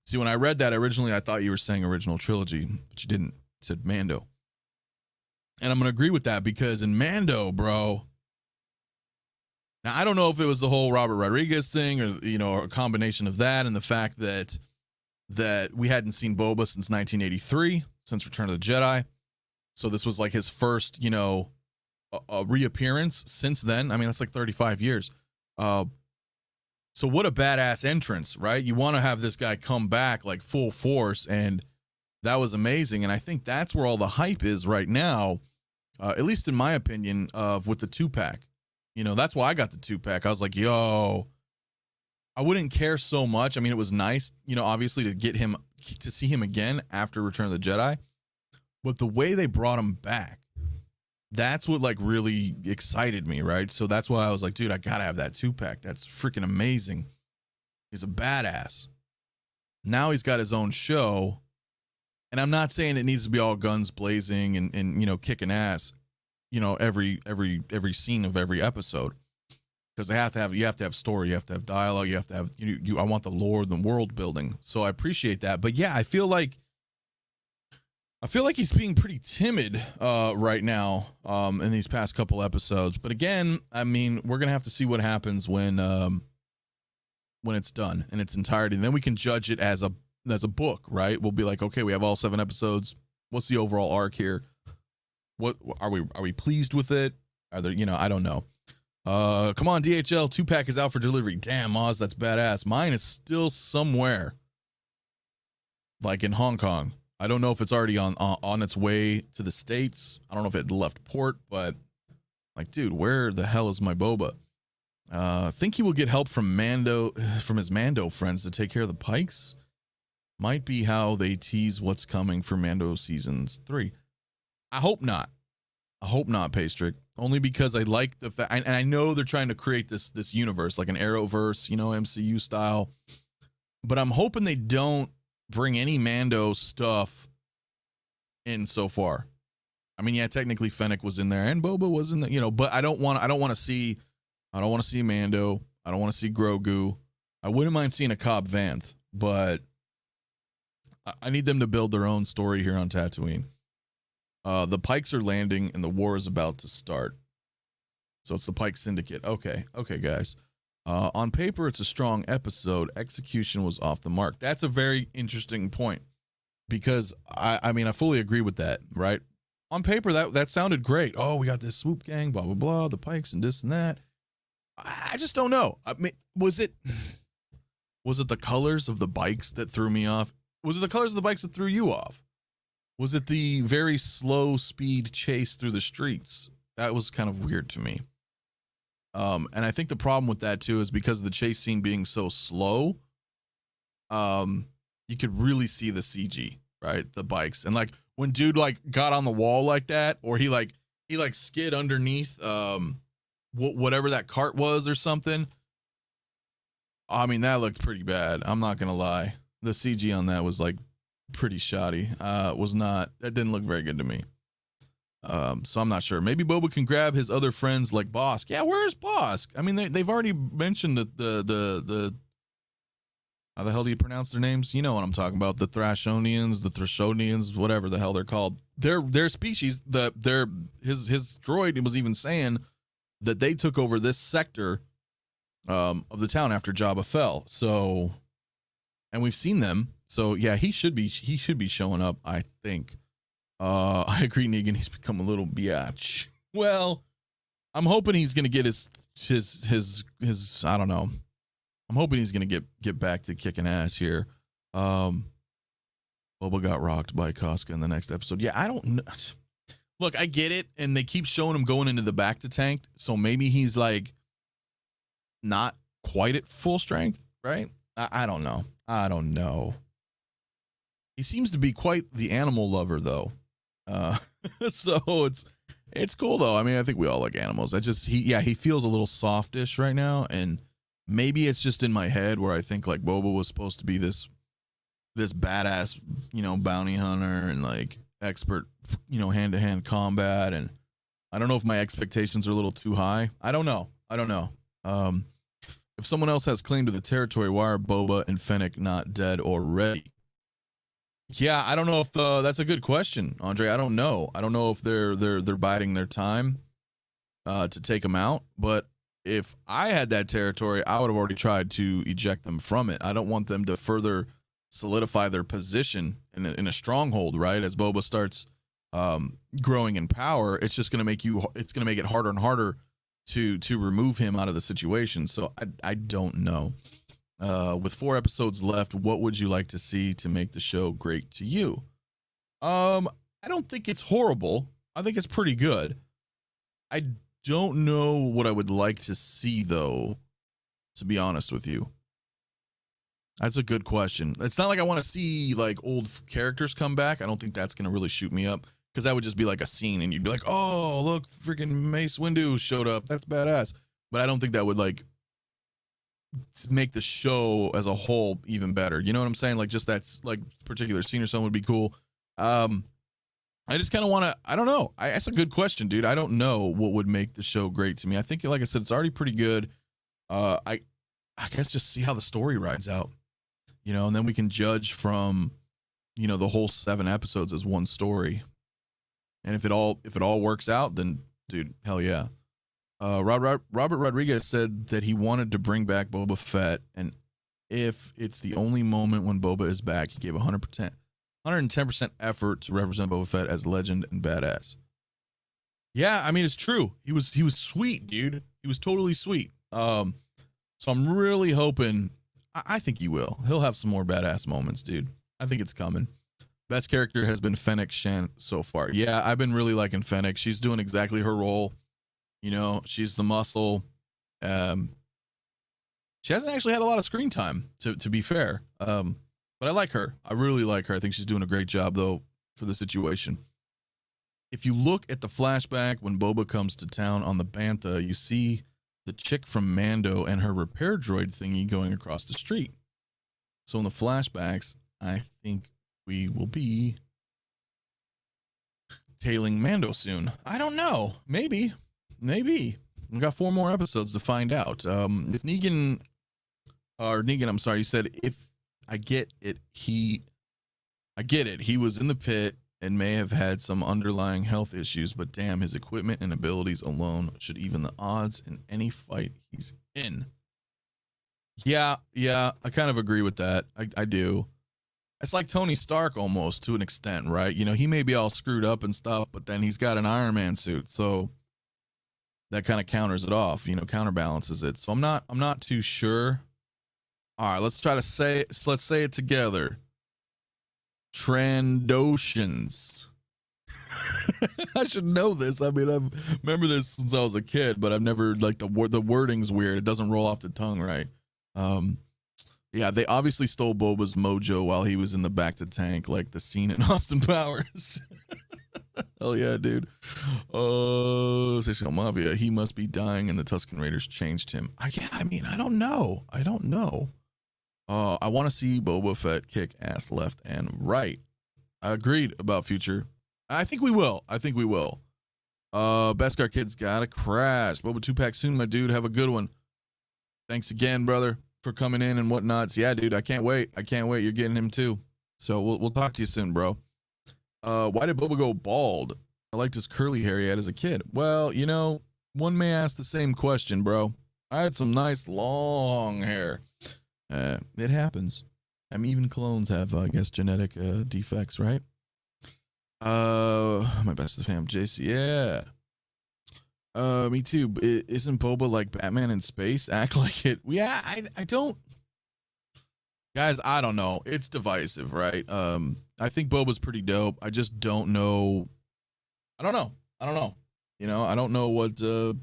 A: See, when I read that originally, I thought you were saying original trilogy, but you didn't. You said Mando. And I'm going to agree with that because in Mando, bro. Now, I don't know if it was the whole Robert Rodriguez thing or, a combination of that and the fact that we hadn't seen Boba since 1983, since Return of the Jedi. So this was like his first, a reappearance since then. I mean, that's like 35 years. So what a badass entrance, right? You want to have this guy come back like full force, and that was amazing. And I think that's where all the hype is right now, at least in my opinion, with the 2-pack. That's why I got the 2-pack. I was like, yo, I wouldn't care so much. I mean, it was nice, obviously to see him again after Return of the Jedi. But the way they brought him back, that's what like really excited me, right? So that's why I was like, dude, I gotta have that 2-pack. That's freaking amazing. He's a badass. Now he's got his own show, and I'm not saying it needs to be all guns blazing and kicking ass, every scene of every episode, because you have to have story, you have to have dialogue, you have to have I want the lore, the world building. So I appreciate that. But yeah, I feel like he's being pretty timid right now in these past couple episodes. But again, I mean, we're gonna have to see what happens when it's done in its entirety, and then we can judge it as a book, right? We'll be like, okay, we have all 7 episodes. What's the overall arc here? What are we pleased with it? Are there, I don't know. Come on, DHL 2-pack is out for delivery. Damn, Oz, that's badass. Mine is still somewhere, like in Hong Kong. I don't know if it's already on its way to the States. I don't know if it left port, but like, dude, where the hell is my boba? Think he will get help from his Mando friends to take care of the Pikes. Might be how they tease what's coming for Mando seasons 3. I hope not. Paystrick. Only because I like the fact, and I know they're trying to create this universe, like an Arrowverse, MCU style. But I'm hoping they don't bring any Mando stuff in so far. I mean, yeah, technically Fennec was in there and Boba was in there, but I don't want to see Mando. I don't want to see Grogu. I wouldn't mind seeing a Cobb Vanth, but I need them to build their own story here on Tatooine. The Pikes are landing and the war is about to start. So it's the Pike Syndicate. Okay, guys. On paper, it's a strong episode. Execution was off the mark. That's a very interesting point because I mean, I fully agree with that, right? On paper, that sounded great. Oh, we got this swoop gang, blah, blah, blah, the Pikes and this and that. I just don't know. I mean, was it the colors of the bikes that threw me off? Was it the colors of the bikes that threw you off? Was it the very slow speed chase through the streets? That was kind of weird to me. And I think the problem with that too is because of the chase scene being so slow, you could really see the CG, right? The bikes. And like when dude like got on the wall like that, or he skid underneath whatever that cart was or something. I mean, that looked pretty bad. I'm not gonna lie. The CG on that was like pretty shoddy. That didn't look very good to me. So I'm not sure. Maybe Boba can grab his other friends like Bosk. Yeah, where's Bosk? I mean, they've already mentioned the how the hell do you pronounce their names? You know what I'm talking about. The Thrashonians, the Thrashonians, whatever the hell they're called. Their species, his droid was even saying that they took over this sector of the town after Jabba fell. So, and we've seen them. So yeah, he should be showing up, I think. I agree, Negan. He's become a little biatch. Well, I'm hoping he's gonna get his I don't know. I'm hoping he's gonna get back to kicking ass here. Boba got rocked by Casca in the next episode. Yeah, I don't know. Look, I get it, and they keep showing him going into the back to tank, so maybe he's like not quite at full strength, right? I don't know. He seems to be quite the animal lover, though. So it's cool though. I mean, I think we all like animals. He feels a little softish right now, and maybe it's just in my head where I think like Boba was supposed to be this badass, bounty hunter and like expert, hand-to-hand combat, and I don't know if my expectations are a little too high. I don't know. If someone else has claim to the territory, why are Boba and Fennec not dead already? Yeah, I don't know if that's a good question, Andre. I don't know. I don't know if they're biding their time to take them out. But if I had that territory, I would have already tried to eject them from it. I don't want them to further solidify their position in a stronghold, right? As Boba starts growing in power, it's just going to make it harder and harder to remove him out of the situation. So I don't know. With 4 episodes left, what would you like to see to make the show great to you? I don't think it's horrible. I think it's pretty good. I don't know what I would like to see, though, to be honest with you. That's a good question. It's not like I want to see like old characters come back. I don't think that's going to really shoot me up, because that would just be like a scene and you'd be like, oh, look, freaking Mace Windu showed up. That's badass. But I don't think that would like make the show as a whole even better. You know what I'm saying? Like just that's like particular scene or something would be cool. I just kind of want to, I don't know. That's a good question, dude. I don't know what would make the show great to me. I think, like I said, it's already pretty good. I guess just see how the story rides out, you know, and then we can judge from, you know, the whole 7 episodes as one story. And if it all works out, then dude, hell yeah. Robert Rodriguez said that he wanted to bring back Boba Fett, and if it's the only moment when Boba is back, he gave 110% effort to represent Boba Fett as legend and badass. Yeah, I mean, it's true. He was sweet, dude. He was totally sweet. So I'm really hoping, I think he will. He'll have some more badass moments, dude. I think it's coming. Best character has been Fennec Shan so far. Yeah, I've been really liking Fennec. She's doing exactly her role. You know, she's the muscle. She hasn't actually had a lot of screen time, to be fair. But I like her. I really like her. I think she's doing a great job, though, for the situation. If you look at the flashback when Boba comes to town on the Bantha, you see the chick from Mando and her repair droid thingy going across the street. So in the flashbacks, I think we will be tailing Mando soon. I don't know. Maybe. We've got 4 more episodes to find out. If Negan, I'm sorry, you said, if I get it, he was in the pit and may have had some underlying health issues, but damn, his equipment and abilities alone should even the odds in any fight he's in. Yeah, I kind of agree with that. I do. It's like Tony Stark almost, to an extent, right? You know, he may be all screwed up and stuff, but then he's got an Iron Man suit, so that kind of counters it off, you know, counterbalances it. So I'm not too sure. All right, let's say it together. Trandoshans. I should know this. I mean, I remember this since I was a kid, but I've never, like, the wording's weird. It doesn't roll off the tongue right. Yeah, they obviously stole Boba's mojo while he was in the back to tank, like the scene in Austin Powers. Hell yeah, dude. Session Mafia, he must be dying and the Tusken Raiders changed him. I don't know. I want to see Boba Fett kick ass left and right. I agreed about Future. I think we will. Beskar Kids gotta crash. Boba 2-pack soon, my dude. Have a good one. Thanks again, brother, for coming in and whatnot. So, yeah, dude, I can't wait. You're getting him too. So we'll talk to you soon, bro. Why did Boba go bald? I liked his curly hair he had as a kid. Well, you know, one may ask the same question, bro. I had some nice long hair. It happens. I mean, even clones have, I guess, genetic defects, right? My best of the fam, JC. Yeah. Me too. Isn't Boba like Batman in space? Act like it. Yeah, I don't. Guys, I don't know. It's divisive, right? I think Boba's pretty dope. I just don't know. I don't know. You know, I don't know what to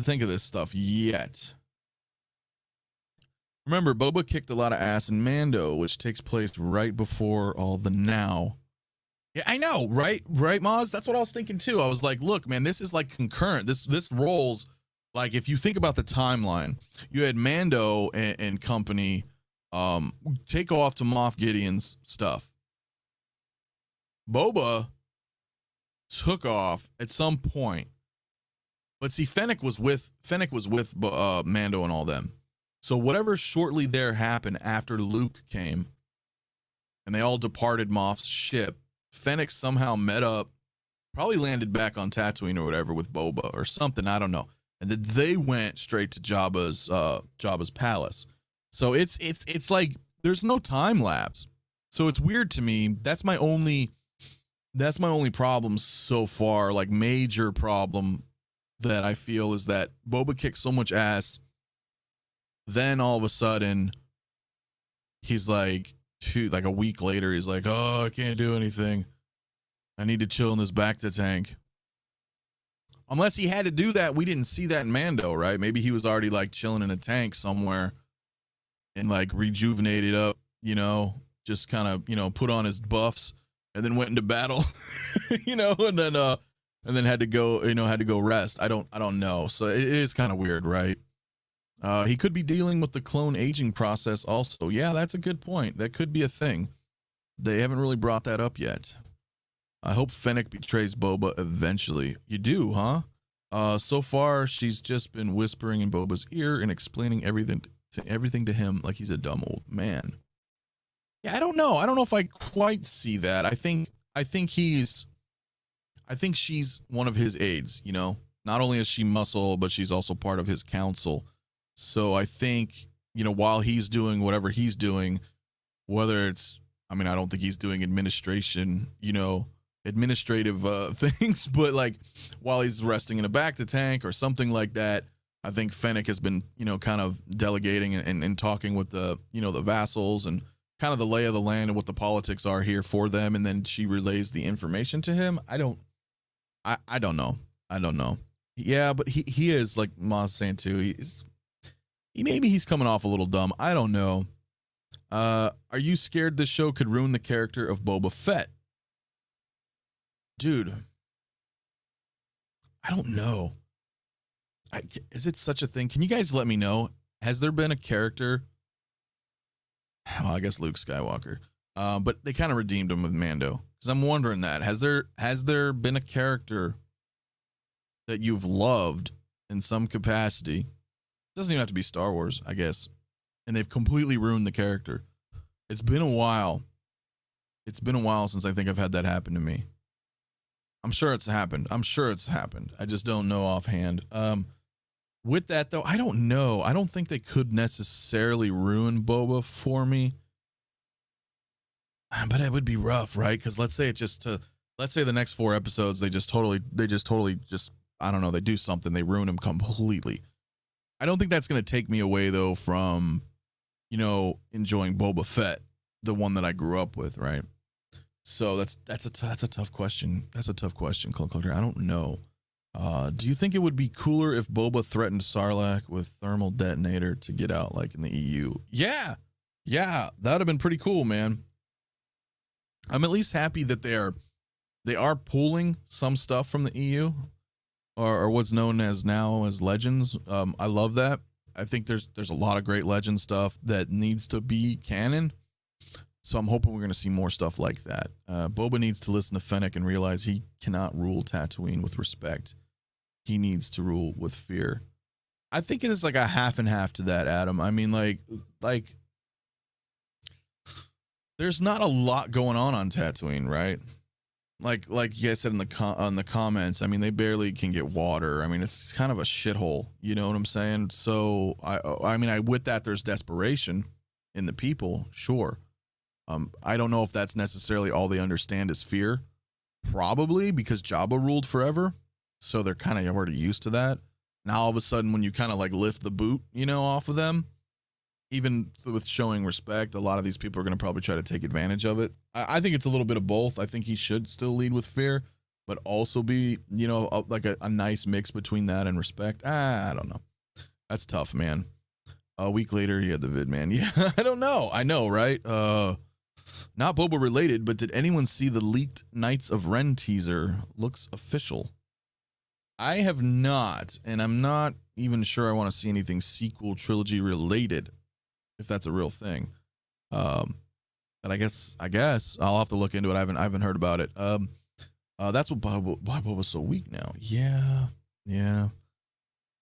A: think of this stuff yet. Remember, Boba kicked a lot of ass in Mando, which takes place right before all the now. Yeah, I know, right, Maz? That's what I was thinking too. I was like, look, man, this is like concurrent. This rolls, like, if you think about the timeline, you had Mando and company take off to Moff Gideon's stuff. Boba took off at some point, but see, Fennec was with Mando and all them. So whatever shortly there happened after Luke came and they all departed Moff's ship, Fennec somehow met up, probably landed back on Tatooine or whatever with Boba or something, I don't know. And then they went straight to Jabba's palace. So it's like there's no time lapse. So it's weird to me. That's my only problem so far, like major problem that I feel, is that Boba kicked so much ass. Then all of a sudden, he's like a week later, he's like, oh, I can't do anything. I need to chill in this back to tank. Unless he had to do that, we didn't see that in Mando, right? Maybe he was already like chilling in a tank somewhere and like rejuvenated up, you know, just kind of, you know, put on his buffs and then went into battle, you know, and then had to go rest. I don't know. So it is kind of weird, right? He could be dealing with the clone aging process also. Yeah, that's a good point. That could be a thing. They haven't really brought that up yet. I hope Fennec betrays Boba eventually. You do, huh? So far, she's just been whispering in Boba's ear and explaining everything to him like he's a dumb old man. Yeah, I don't know. I don't know if I quite see that. I think she's one of his aides, you know. Not only is she muscle, but she's also part of his council. So I think, you know, while he's doing whatever he's doing, whether it's, I mean, I don't think he's doing administrative things, but like while he's resting in a bacta tank or something like that, I think Fennec has been, you know, kind of delegating and talking with the, you know, the vassals and kind of the lay of the land and what the politics are here for them. And then she relays the information to him. I don't know. Yeah, but he is, like Maz saying too, maybe he's coming off a little dumb. I don't know. Are you scared this show could ruin the character of Boba Fett? Dude, I don't know. Is it such a thing? Can you guys let me know? Has there been a character? Well, I guess Luke Skywalker. But they kind of redeemed him with Mando. Because I'm wondering that. Has there been a character that you've loved in some capacity? It doesn't even have to be Star Wars, I guess. And they've completely ruined the character. It's been a while. It's been a while since I think I've had that happen to me. I'm sure it's happened. I just don't know offhand. With that though, I don't know. I don't think they could necessarily ruin Boba for me. But it would be rough, right? Because let's say the next 4 episodes, they just totally I don't know, they do something, they ruin him completely. I don't think that's going to take me away though from, you know, enjoying Boba Fett, the one that I grew up with, right? So that's a tough question. That's a tough question, Clunker. I don't know. Do you think it would be cooler if Boba threatened Sarlacc with thermal detonator to get out, like in the EU? Yeah, that would have been pretty cool, man. I'm at least happy that they are pulling some stuff from the EU, or what's known as now as Legends. I love that. I think there's a lot of great Legend stuff that needs to be canon. So I'm hoping we're going to see more stuff like that. Boba needs to listen to Fennec and realize he cannot rule Tatooine with respect. He needs to rule with fear. I think it is like a half and half to that, Adam. I mean, like there's not a lot going on Tatooine, right? Like you guys said in the comments, I mean, they barely can get water. I mean, it's kind of a shithole. You know what I'm saying? So I mean, with that, there's desperation in the people, sure. I don't know if that's necessarily all they understand is fear. Probably because Jabba ruled forever, so they're kind of already used to that. Now all of a sudden, when you kind of like lift the boot, you know, off of them, even with showing respect, a lot of these people are going to probably try to take advantage of it. I think it's a little bit of both. I think he should still lead with fear, but also be, you know, like a nice mix between that and respect. I don't know. That's tough, man. A week later, he had the vid, man. Yeah, I don't know. I know, right? Not Boba related, but did anyone see the leaked Knights of Ren teaser? Looks official. I have not, and I'm not even sure I want to see anything sequel trilogy related, if that's a real thing. But I guess I'll have to look into it. I haven't heard about it. That's why Boba's so weak now. Yeah.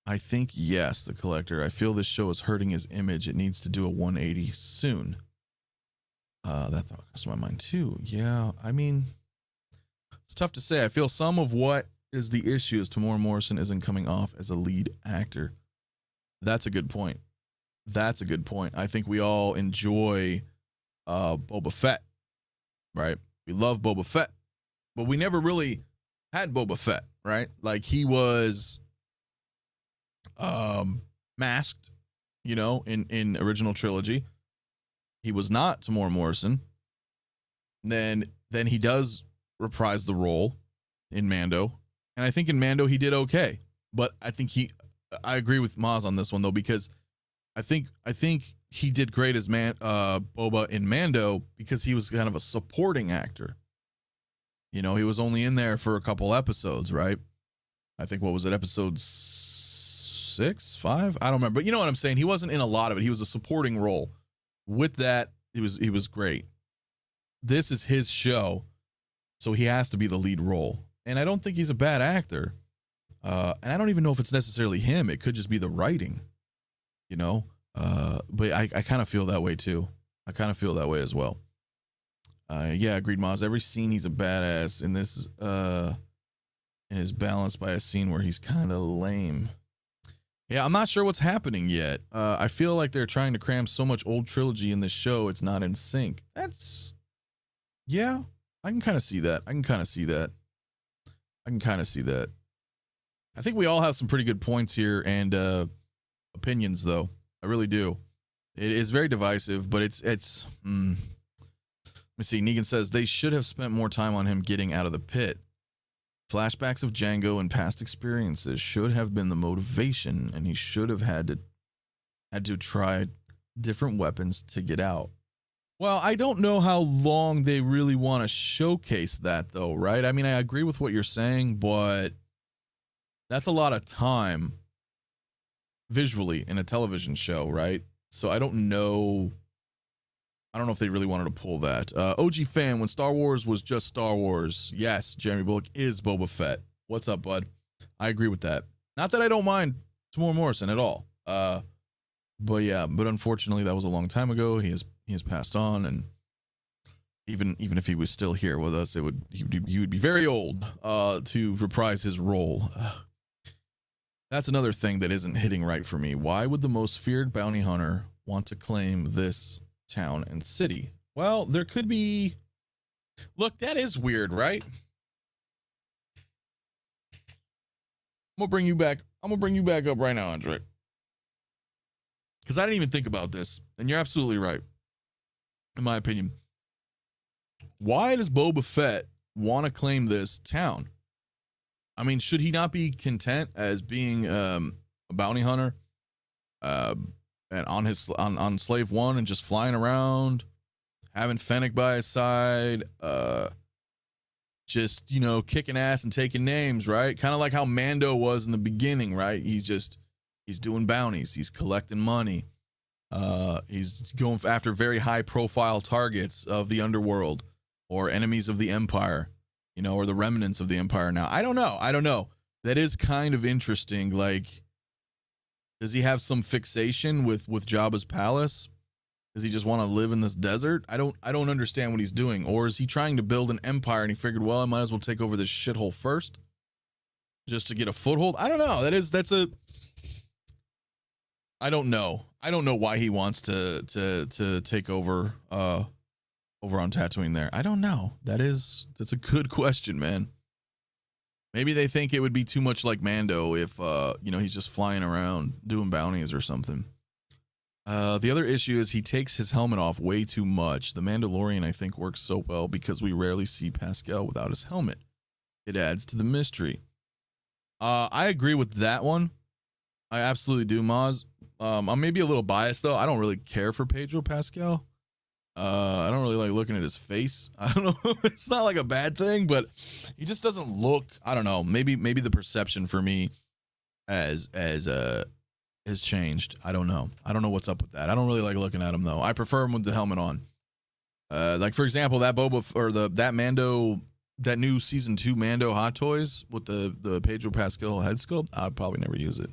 A: I think yes, the collector. I feel this show is hurting his image. It needs to do a 180 soon. That thought crossed my mind too. Yeah, I mean, it's tough to say. I feel some of what is the issue is Tamora Morrison isn't coming off as a lead actor. That's a good point. I think we all enjoy Boba Fett, right? We love Boba Fett, but we never really had Boba Fett, right? Like he was masked, you know, in original trilogy. He was not Tamora Morrison. Then he does reprise the role in Mando, and I think in Mando he did okay. But I think I agree with Maz on this one though, because I think he did great as Boba in Mando because he was kind of a supporting actor. You know, he was only in there for a couple episodes, right? I think what was it, episode 6, 5? I don't remember, but you know what I'm saying. He wasn't in a lot of it. He was a supporting role. With that, he was great. This is his show, so he has to be the lead role, and I don't think he's a bad actor. And I don't even know if it's necessarily him. It could just be the writing, you know. But I kind of feel that way too. I kind of feel that way as well. Yeah, agreed, Maz. Every scene he's a badass, and this is balanced by a scene where he's kind of lame. Yeah, I'm not sure what's happening yet. I feel like they're trying to cram so much old trilogy in this show, it's not in sync. Yeah, I can kind of see that. I can kind of see that. I think we all have some pretty good points here and opinions, though. I really do. It is very divisive, but it's. Let me see. Negan says they should have spent more time on him getting out of the pit. Flashbacks of Django and past experiences should have been the motivation, and he should have had to try different weapons to get out. Well, I don't know how long they really want to showcase that, though, right? I mean, I agree with what you're saying, but that's a lot of time visually in a television show, right? So I don't know if they really wanted to pull that. OG fan, when Star Wars was just Star Wars, yes, Jeremy Bullock is Boba Fett. What's up, bud? I agree with that. Not that I don't mind Tamora Morrison at all. But unfortunately that was a long time ago. He has passed on, and even if he was still here with us, he would be very old to reprise his role. That's another thing that isn't hitting right for me. Why would the most feared bounty hunter want to claim this town and city? Well, there could be. Look, that is weird, right? I'm gonna bring you back up right now, Andre, because I didn't even think about this, and you're absolutely right. In my opinion, why does Boba Fett want to claim this town? I mean, should he not be content as being a bounty hunter, and on Slave One, and just flying around, having Fennec by his side, just, you know, kicking ass and taking names, right? Kind of like how Mando was in the beginning, right? He's doing bounties, he's collecting money, he's going after very high profile targets of the underworld or enemies of the Empire, you know, or the remnants of the Empire. Now, I don't know. That is kind of interesting. Like, does he have some fixation with Jabba's palace? Does he just want to live in this desert? I don't understand what he's doing. Or is he trying to build an empire and he figured, well, I might as well take over this shithole first just to get a foothold? I don't know. I don't know. I don't know why he wants to take over over on Tatooine there. I don't know. That's a good question, man. Maybe they think it would be too much like Mando if you know, he's just flying around doing bounties or something. The other issue is he takes his helmet off way too much. The Mandalorian, I think, works so well because we rarely see Pascal without his helmet. It adds to the mystery. I agree with that one. I absolutely do, Maz. I'm maybe a little biased, though. I don't really care for Pedro Pascal. I don't really like looking at his face. I don't know. It's not like a bad thing, but he just doesn't look. I don't know. Maybe the perception for me has changed. I don't know. I don't know what's up with that. I don't really like looking at him, though. I prefer him with the helmet on. Like, for example, that that Mando, that new season 2 Mando Hot Toys with the Pedro Pascal head sculpt. I'll probably never use it.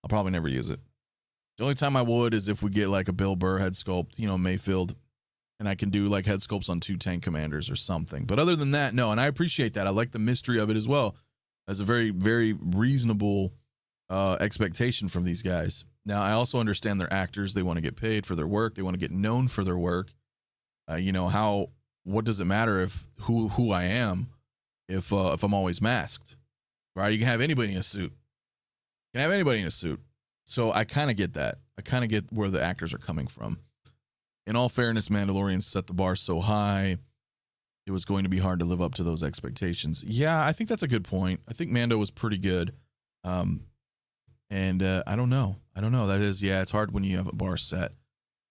A: The only time I would is if we get like a Bill Burr head sculpt, you know, Mayfield, and I can do like head sculpts on 2 tank commanders or something. But other than that, no. And I appreciate that. I like the mystery of it as well. As a very, very reasonable expectation from these guys. Now, I also understand they're actors. They want to get paid for their work. They want to get known for their work. You know, what does it matter if who I am if I'm always masked, right? You can have anybody in a suit. So I kind of get that. I kind of get where the actors are coming from. In all fairness, Mandalorian set the bar so high, it was going to be hard to live up to those expectations. Yeah, I think that's a good point. I think Mando was pretty good. And I don't know. That is, yeah, it's hard when you have a bar set.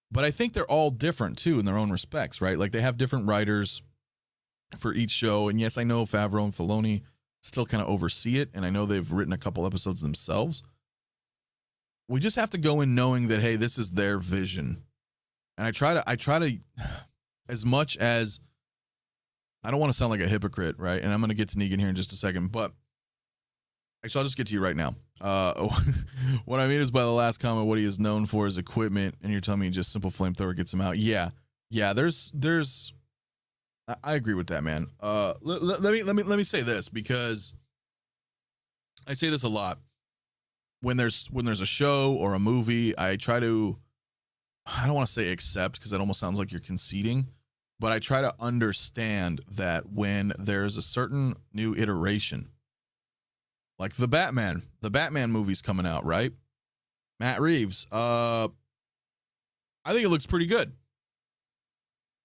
A: But I think they're all different, too, in their own respects, right? Like, they have different writers for each show. And yes, I know Favreau and Filoni still kind of oversee it. And I know they've written a couple episodes themselves. We just have to go in knowing that, hey, this is their vision. And I try to, as much as, I don't want to sound like a hypocrite, right? And I'm going to get to Negan here in just a second, but Actually, I'll just get to you right now. What I mean is by the last comment, what he is known for is equipment, and you're telling me just simple flamethrower gets him out. Yeah. I agree with that, man. Let me say this, because I say this a lot. When there's a show or a movie, I don't want to say accept, because that almost sounds like you're conceding, but I try to understand that when there's a certain new iteration, like the Batman movie's coming out, right? Matt Reeves. I think it looks pretty good.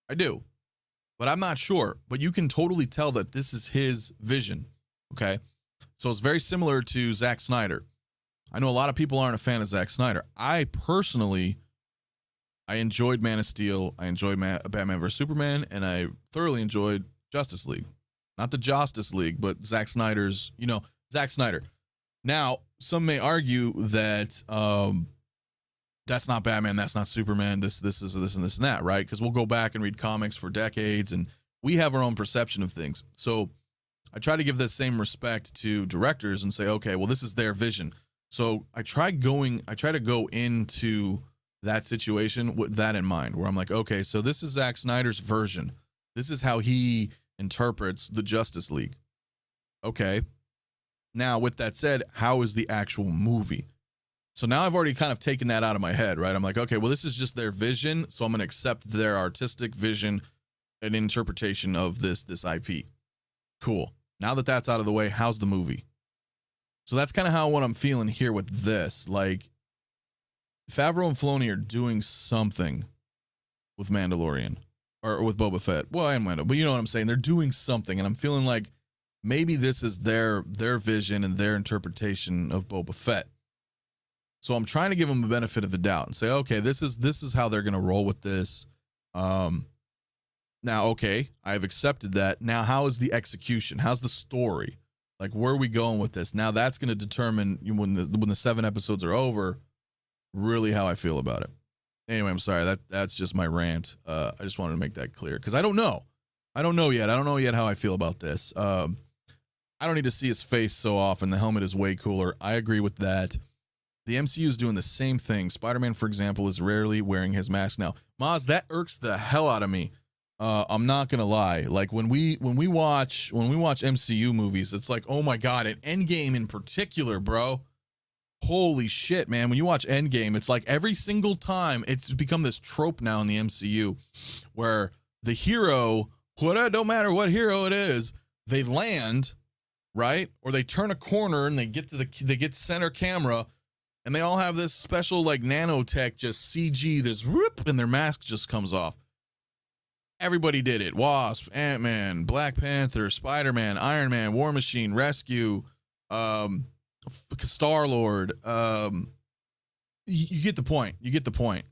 A: I do. But I'm not sure. But you can totally tell that this is his vision. Okay? So it's very similar to Zack Snyder. I know a lot of people aren't a fan of Zack Snyder. I personally, I enjoyed Man of Steel. I enjoyed Batman vs. Superman. And I thoroughly enjoyed Justice League. Not the Justice League, but Zack Snyder's, Zack Snyder. Now, some may argue that that's not Batman, that's not Superman, this is this and this and that, right? Because we'll go back and read comics for decades, and we have our own perception of things. So I try to give that same respect to directors and say, okay, well, this is their vision. So I try to go into that situation with that in mind, where I'm like, okay, so this is Zack Snyder's version. This is how he interprets the Justice League. Okay. Now, with that said, how is the actual movie? So now I've already kind of taken that out of my head, right? I'm like, okay, well, this is just their vision, so I'm going to accept their artistic vision and interpretation of this IP. Cool. Now that that's out of the way, how's the movie? So that's kind of what I'm feeling here with this. Like, Favreau and Filoni are doing something with Mandalorian, or with Boba Fett. Well, and Mando, but you know what I'm saying? They're doing something, and I'm feeling like maybe this is their vision and their interpretation of Boba Fett. So I'm trying to give them the benefit of the doubt and say, okay, this is how they're going to roll with this. Now, okay, I've accepted that. Now, how is the execution? How's the story? Like, where are we going with this? Now, that's going to determine when the 7 episodes are over, really how I feel about it. Anyway, I'm sorry. That's just my rant. I just wanted to make that clear, because I don't know. I don't know yet how I feel about this. I don't need to see his face so often. The helmet is way cooler. I agree with that. The MCU is doing the same thing. Spider-Man, for example, is rarely wearing his mask now. Maz, that irks the hell out of me. I'm not gonna lie. Like, when we watch MCU movies, it's like, oh my god, and Endgame in particular, bro. Holy shit, man. When you watch Endgame, it's like every single time, it's become this trope now in the MCU where the hero, don't matter what hero it is, they land, right? Or they turn a corner and they get center camera, and they all have this special, like, nanotech, just CG, this whoop, and their mask just comes off. Everybody did it. Wasp, Ant-Man, Black Panther, Spider-Man, Iron Man, War Machine, Rescue, Star-Lord. You get the point. You get the point.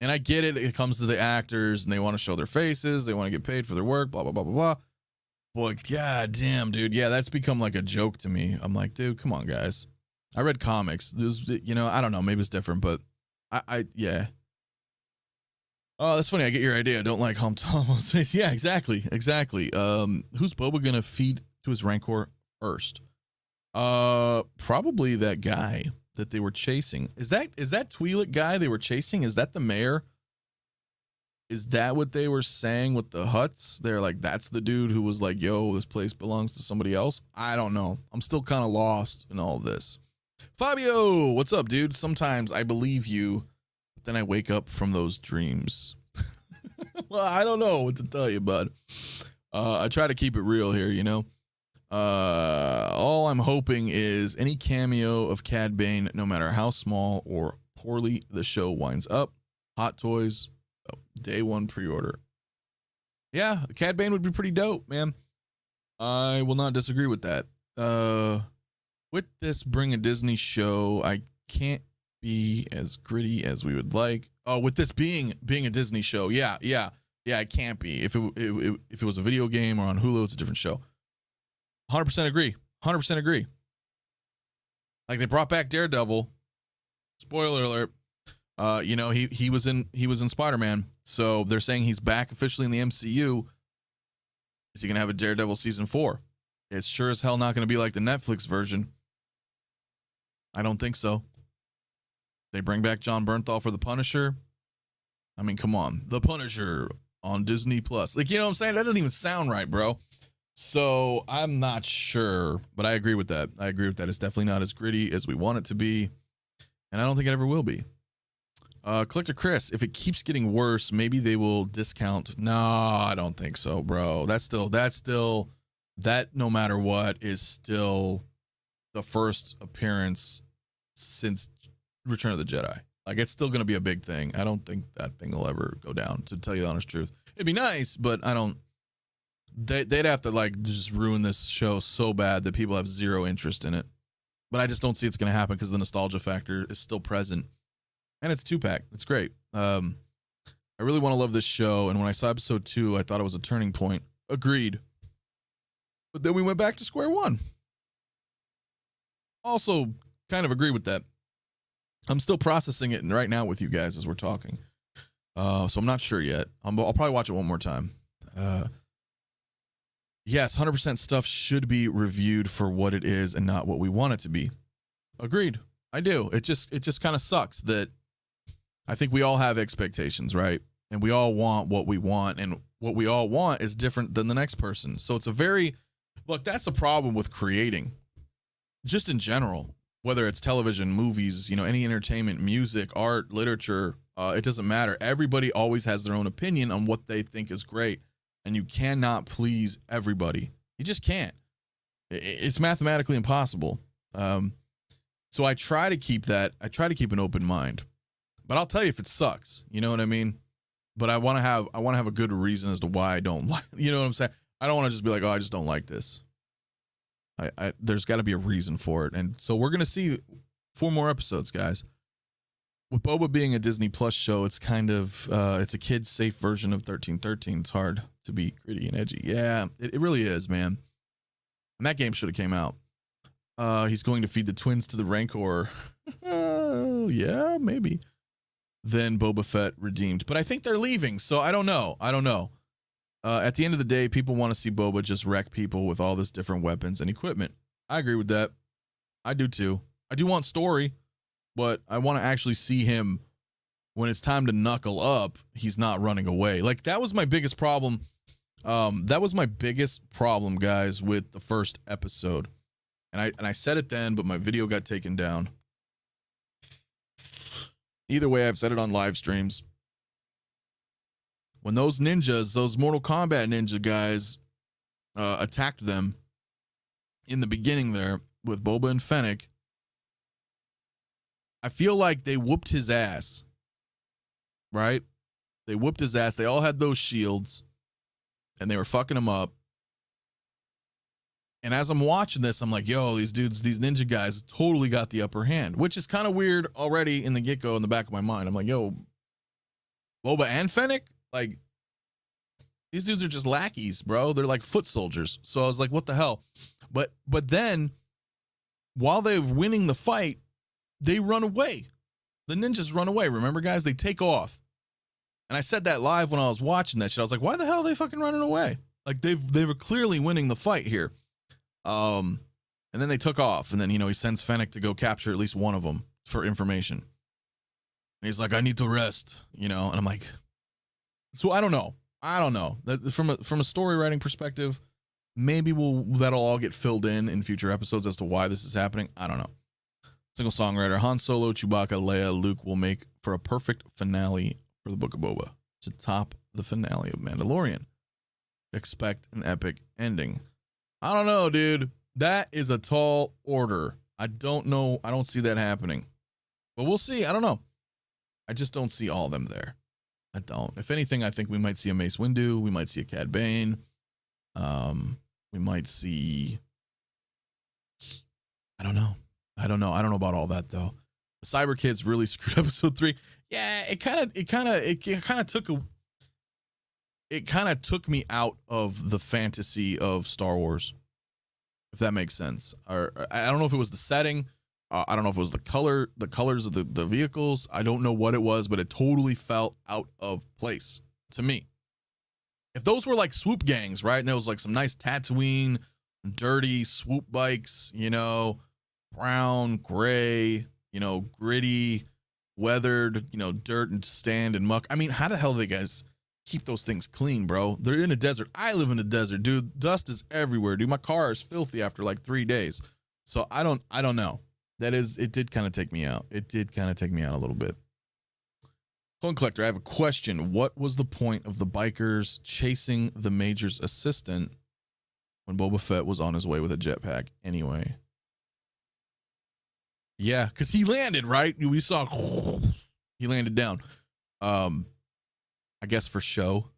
A: And I get it. It comes to the actors, and they want to show their faces. They want to get paid for their work, blah, blah, blah, blah, blah. But god damn, dude. Yeah, that's become like a joke to me. I'm like, dude, come on, guys. I read comics. There's, I don't know. Maybe it's different, but yeah. Oh, that's funny. I get your idea. Don't like Hum Tom's face. Yeah, exactly. Who's Boba gonna feed to his Rancor first? Probably that guy that they were chasing. Is that Twi'lek guy they were chasing? Is that the mayor? Is that what they were saying with the huts? They're like, that's the dude who was like, yo, this place belongs to somebody else. I don't know. I'm still kind of lost in all of this. Fabio, what's up, dude? Sometimes I believe you, but then I wake up from those dreams. Well, I don't know what to tell you, bud. I try to keep it real here, all I'm hoping is any cameo of Cad Bane, no matter how small or poorly the show winds up. Hot Toys, day one pre-order. Yeah, Cad Bane would be pretty dope, man. I will not disagree with that. With this bring a Disney show, I can't be as gritty as we would like. Oh, with this being a Disney show, yeah, it can't be. If it was a video game or on Hulu, it's a different show. 100% agree. 100% agree. Like, they brought back Daredevil. Spoiler alert. He was in Spider-Man, so they're saying he's back officially in the MCU. Is he gonna have a Daredevil season 4? It's sure as hell not gonna be like the Netflix version. I don't think so. They bring back John Bernthal for the Punisher. I mean, come on, the Punisher on Disney Plus. Like, you know what I'm saying? That doesn't even sound right, bro. So I'm not sure, but I agree with that. I agree with that. It's definitely not as gritty as we want it to be, and I don't think it ever will be. Collector Chris, if it keeps getting worse, maybe they will discount. No, I don't think so, bro. That no matter what is still the first appearance since Return of the Jedi. Like, it's still going to be a big thing. I don't think that thing will ever go down, to tell you the honest truth. It'd be nice, but I don't. They'd have to, like, just ruin this show so bad that people have zero interest in it. But I just don't see it's going to happen because the nostalgia factor is still present. And it's 2-pack. It's great. I really want to love this show. And when I saw episode 2, I thought it was a turning point. Agreed. But then we went back to square one. Also, kind of agree with that. I'm still processing it right now with you guys as we're talking. So I'm not sure yet. I'll probably watch it one more time. Yes, 100% stuff should be reviewed for what it is and not what we want it to be. Agreed. I do. It just kind of sucks that I think we all have expectations, right? And we all want what we want, and what we all want is different than the next person. So it's look, that's a problem with creating, just in general, whether it's television, movies, any entertainment, music, art, literature, it doesn't matter. Everybody always has their own opinion on what they think is great, and you cannot please everybody. You just can't. It's mathematically impossible. So I try to keep an open mind, but I'll tell you if it sucks, you know what I mean? But I want to have a good reason as to why I don't like, you know what I'm saying? I don't want to just be like, oh, I just don't like this. There's got to be a reason for it. And so we're going to see 4 more episodes, guys. With Boba being a Disney Plus show, it's kind of, it's a kid's safe version of 1313. It's hard to be gritty and edgy. Yeah, it really is, man. And that game should have came out. He's going to feed the twins to the Rancor. Yeah, maybe. Then Boba Fett redeemed. But I think they're leaving, so I don't know. At the end of the day, people want to see Boba just wreck people with all this different weapons and equipment. I agree with that. I do too. I do want story, but I want to actually see him when it's time to knuckle up. He's not running away. Like, that was my biggest problem. That was my biggest problem, guys, with the first episode. And I said it then, but my video got taken down. Either way, I've said it on live streams. When those ninjas, those Mortal Kombat ninja guys, attacked them in the beginning there with Boba and Fennec, I feel like they whooped his ass. Right? They whooped his ass. They all had those shields, and they were fucking him up. And as I'm watching this, I'm like, yo, these dudes, these ninja guys totally got the upper hand, which is kind of weird already in the get-go in the back of my mind. I'm like, yo, Boba and Fennec? Like, these dudes are just lackeys, bro. They're like foot soldiers. So I was like, what the hell? But then, while they're winning the fight, they run away. The ninjas run away. Remember, guys? They take off. And I said that live when I was watching that shit. I was like, why the hell are they fucking running away? Like, they were clearly winning the fight here. And then they took off, and then, he sends Fennec to go capture at least one of them for information. And he's like, I need to rest, and I'm like, so I don't know. From a story writing perspective, maybe that'll all get filled in future episodes as to why this is happening. I don't know. Single songwriter, Han Solo, Chewbacca, Leia, Luke will make for a perfect finale for the Book of Boba to top the finale of Mandalorian. Expect an epic ending. I don't know, dude. That is a tall order. I don't know. I don't see that happening. But we'll see. I don't know. I just don't see all of them there. I don't. If anything, I think we might see a Mace Windu. We might see a Cad Bane. We might see... I don't know. I don't know about all that, though. The Cyber Kids really screwed episode 3. Yeah, it kind of took me out of the fantasy of Star Wars, if that makes sense. Or I don't know if it was the setting. I don't know if it was the colors of the vehicles. I don't know what it was, but it totally felt out of place to me. If those were like swoop gangs, right? And there was like some nice Tatooine, dirty swoop bikes, brown, gray, gritty, weathered, dirt and sand and muck. I mean, how the hell do they guys keep those things clean, bro? They're in a desert. I live in a desert, dude. Dust is everywhere, dude. My car is filthy after like 3 days. So I don't know. It did kind of take me out. It did kind of take me out a little bit. Clone Collector, I have a question. What was the point of the bikers chasing the Major's assistant when Boba Fett was on his way with a jetpack anyway? Yeah, because he landed, right? We saw he landed down. I guess for show.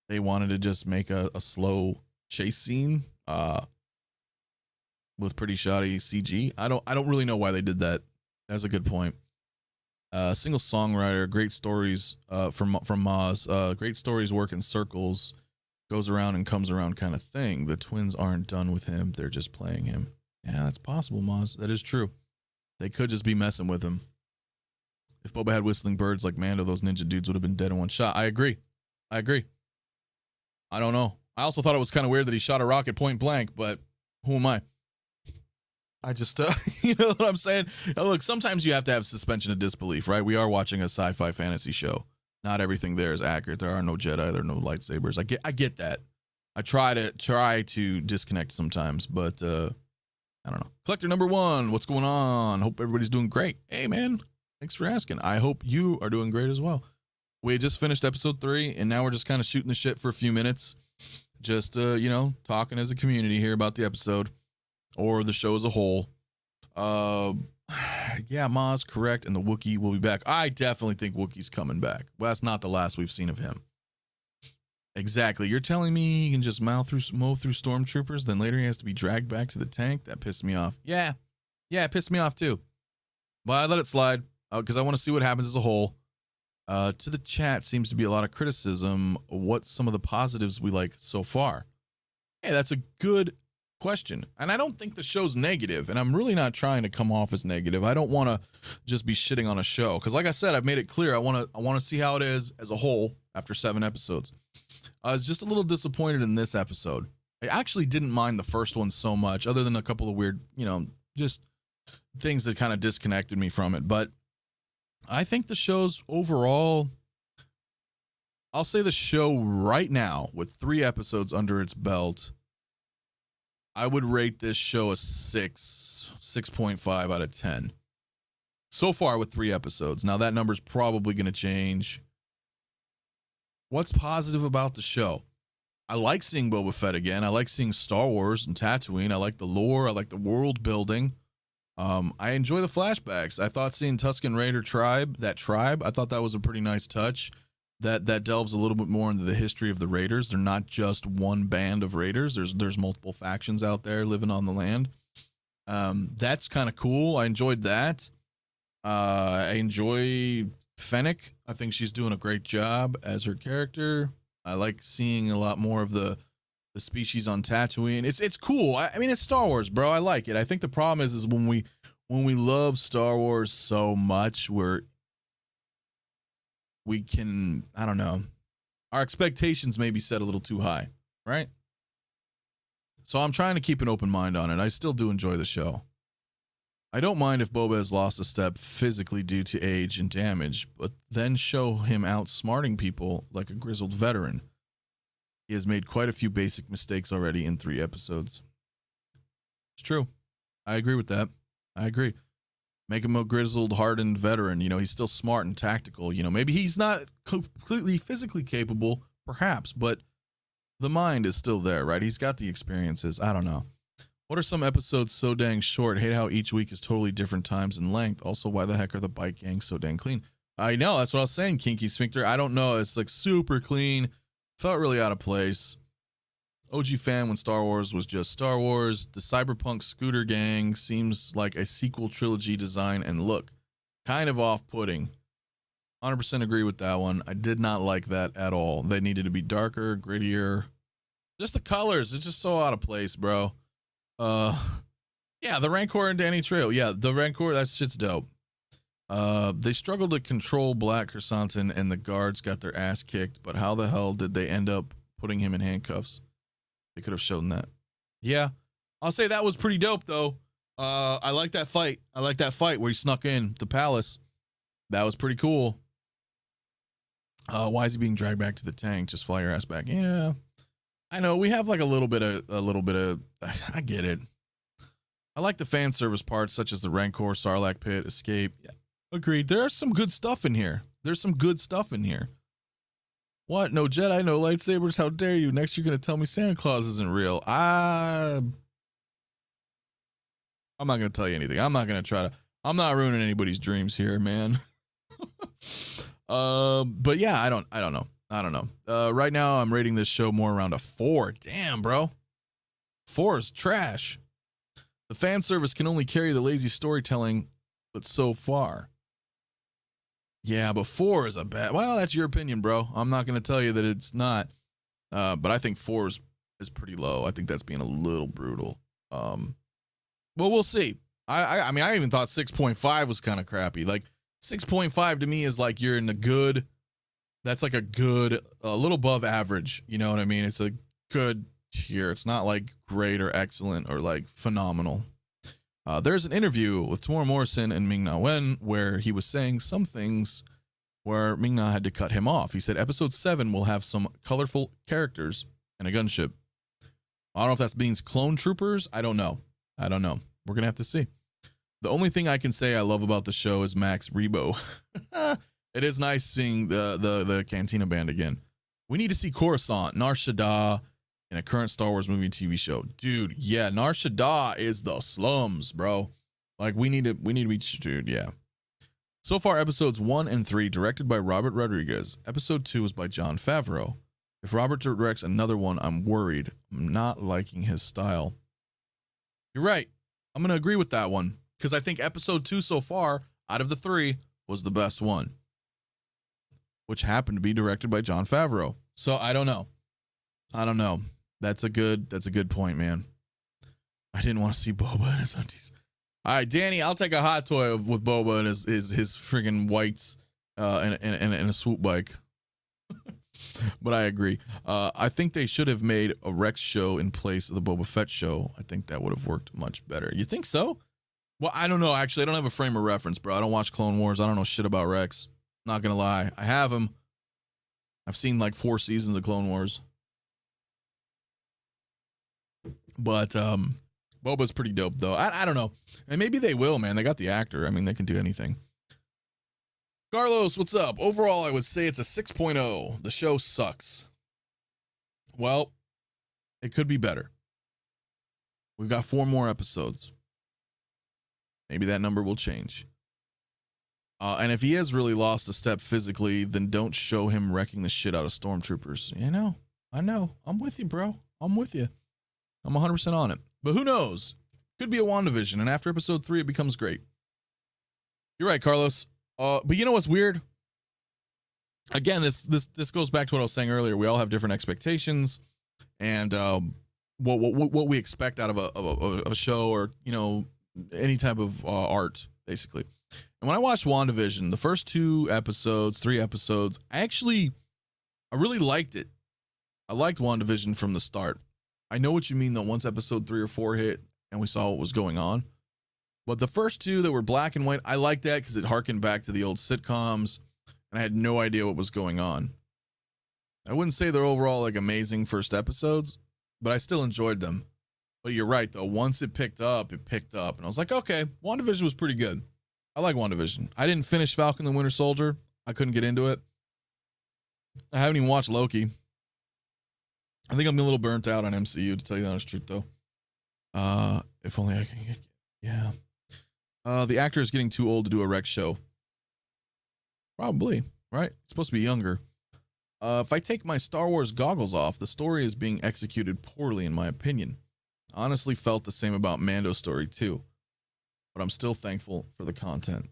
A: They wanted to just make a slow chase scene with pretty shoddy CG. I don't really know why they did that. That's a good point. Single songwriter, great stories from Maz. Great stories work in circles, goes around and comes around kind of thing. The twins aren't done with him. They're just playing him. Yeah, that's possible, Maz. That is true. They could just be messing with him. If Boba had whistling birds like Mando, those ninja dudes would have been dead in one shot. I agree. I don't know. I also thought it was kind of weird that he shot a rocket point blank, but who am I? I just, you know what I'm saying? Now, look, sometimes you have to have suspension of disbelief, right? We are watching a sci-fi fantasy show. Not everything there is accurate. There are no Jedi. There are no lightsabers. I get that. I try to disconnect sometimes, but I don't know. Collector number 1, what's going on? Hope everybody's doing great. Hey, man, thanks for asking. I hope you are doing great as well. We just finished episode 3, and now we're just kind of shooting the shit for a few minutes. Just, talking as a community here about the episode or the show as a whole. Yeah, Ma's correct, and the Wookiee will be back. I definitely think Wookiee's coming back. Well, that's not the last we've seen of him. Exactly. You're telling me he can just mow through stormtroopers, then later he has to be dragged back to the tank? That pissed me off. Yeah, it pissed me off too. But I let it slide because I want to see what happens as a whole. To the chat seems to be a lot of criticism. What's some of the positives we like so far? Hey, that's a good question. And I don't think the show's negative, and I'm really not trying to come off as negative. I don't want to just be shitting on a show because, like I said, I've made it clear I want to see how it is as a whole after 7 episodes. I was just a little disappointed in this episode. I actually didn't mind the first one so much, other than a couple of weird, just things that kind of disconnected me from it. But I think the show's overall, I'll say the show right now, with 3 episodes under its belt, I would rate this show a 6.5 out of 10. So far with 3 episodes. Now that number's probably going to change. What's positive about the show? I like seeing Boba Fett again. I like seeing Star Wars and Tatooine. I like the lore. I like the world building. I enjoy the flashbacks. I thought seeing Tusken Raider tribe, I thought that was a pretty nice touch. That delves a little bit more into the history of the Raiders. They're not just one band of Raiders. There's multiple factions out there living on the land. That's kind of cool. I enjoyed that. I enjoy Fennec. I think she's doing a great job as her character. I like seeing a lot more of the species on Tatooine. It's cool. I mean, it's Star Wars, bro. I like it. I think the problem is when we love Star Wars so much, we can, I don't know, our expectations may be set a little too high, right? So I'm trying to keep an open mind on it. I still do enjoy the show. I don't mind if Boba has lost a step physically due to age and damage, but then show him outsmarting people like a grizzled veteran. He has made quite a few basic mistakes already in 3 episodes. It's true. I agree with that. I agree. Make him a grizzled, hardened veteran. He's still smart and tactical. Maybe he's not completely physically capable, perhaps, but the mind is still there, right? He's got the experiences. I don't know. What are some episodes so dang short? Hate how each week is totally different times and length. Also, why the heck are the bike gangs so dang clean? I know, that's what I was saying, Kinky Sphincter. I don't know. It's like super clean. Felt really out of place. OG fan when Star Wars was just Star Wars. The cyberpunk scooter gang seems like a sequel trilogy design and look. Kind of off-putting. 100% agree with that one. I did not like that at all. They needed to be darker, grittier. Just the colors. It's just so out of place, bro. Yeah, the Rancor and Danny Trejo. Yeah, the Rancor, that shit's dope. They struggled to control Black Chrysanthemum and the guards got their ass kicked, but how the hell did they end up putting him in handcuffs? They could have shown that. Yeah, I'll say that was pretty dope, though. I like that fight. I like that fight where he snuck in the palace. That was pretty cool. Why is he being dragged back to the tank? Just fly your ass back. Yeah, I know. We have like a little bit of. I get it. I like the fan service parts, such as the Rancor, Sarlacc pit, escape. Yeah, agreed. There's some good stuff in here. What? No Jedi, no lightsabers. How dare you? Next, you're gonna tell me Santa Claus isn't real. I'm not gonna tell you anything. I'm not ruining anybody's dreams here, man. But yeah, I don't know. Right now I'm rating this show more around a 4. Damn, bro. 4 is trash. The fan service can only carry the lazy storytelling, but so far. Yeah, but 4 is a bad. Well, that's your opinion, bro. I'm not gonna tell you that it's not. But I think 4 is pretty low. I think that's being a little brutal. Well, we'll see. I mean, I even thought 6.5 was kind of crappy. Like 6.5 to me is like you're in the good. That's like a little above average. You know what I mean? It's a good tier. It's not like great or excellent or like phenomenal. There's an interview with Tamora Morrison and Ming-Na Wen where he was saying some things where Ming-Na had to cut him off. He said episode 7 will have some colorful characters and a gunship. I don't know if that means clone troopers. I don't know. We're going to have to see. The only thing I can say I love about the show is Max Rebo. It is nice seeing the Cantina band again. We need to see Coruscant, Nar Shaddaa in a current Star Wars movie and TV show. Dude, yeah, Nar Shaddaa is the slums, bro. Like we need to be, dude, yeah. So far, episodes 1 and 3 directed by Robert Rodriguez. Episode 2 is by Jon Favreau. If Robert directs another one, I'm worried. I'm not liking his style. You're right. I'm going to agree with that one because I think episode 2 so far out of the 3 was the best one, which happened to be directed by Jon Favreau. So I don't know. That's a good point, man. I didn't want to see Boba in his undies. All right, Danny, I'll take a hot toy with Boba and his friggin' whites and a swoop bike. But I agree. I think they should have made a Rex show in place of the Boba Fett show. I think that would have worked much better. You think so? Well, I don't know. Actually, I don't have a frame of reference, bro. I don't watch Clone Wars. I don't know shit about Rex. Not gonna lie. I have him. I've seen like 4 seasons of Clone Wars. But Boba's pretty dope, though. I don't know. And maybe they will, man. They got the actor. I mean, they can do anything. Carlos, what's up? Overall, I would say it's a 6.0. The show sucks. Well, it could be better. We've got 4 more episodes. Maybe that number will change. And if he has really lost a step physically, then don't show him wrecking the shit out of stormtroopers. You know, I know. I'm with you, bro. I'm with you. I'm 100% on it. But who knows? Could be a WandaVision, and after episode 3, it becomes great. You're right, Carlos. But you know what's weird? Again, this goes back to what I was saying earlier. We all have different expectations, and what we expect out of a show or any type of art, basically. And when I watched WandaVision, the first 3 episodes, I really liked it. I liked WandaVision from the start. I know what you mean though. Once episode 3 or 4 hit and we saw what was going on, but the first 2 that were black and white, I liked that because it harkened back to the old sitcoms, and I had no idea what was going on. I wouldn't say they're overall like amazing first episodes, but I still enjoyed them. But you're right though. Once it picked up, and I was like, okay, WandaVision was pretty good. I like WandaVision. I didn't finish Falcon and the Winter Soldier. I couldn't get into it. I haven't even watched Loki. I think I'm a little burnt out on MCU, to tell you the honest truth, though. If only I can get... Yeah. The actor is getting too old to do a Rex show. Probably, right? He's supposed to be younger. If I take my Star Wars goggles off, the story is being executed poorly, in my opinion. I honestly felt the same about Mando's story, too. But I'm still thankful for the content.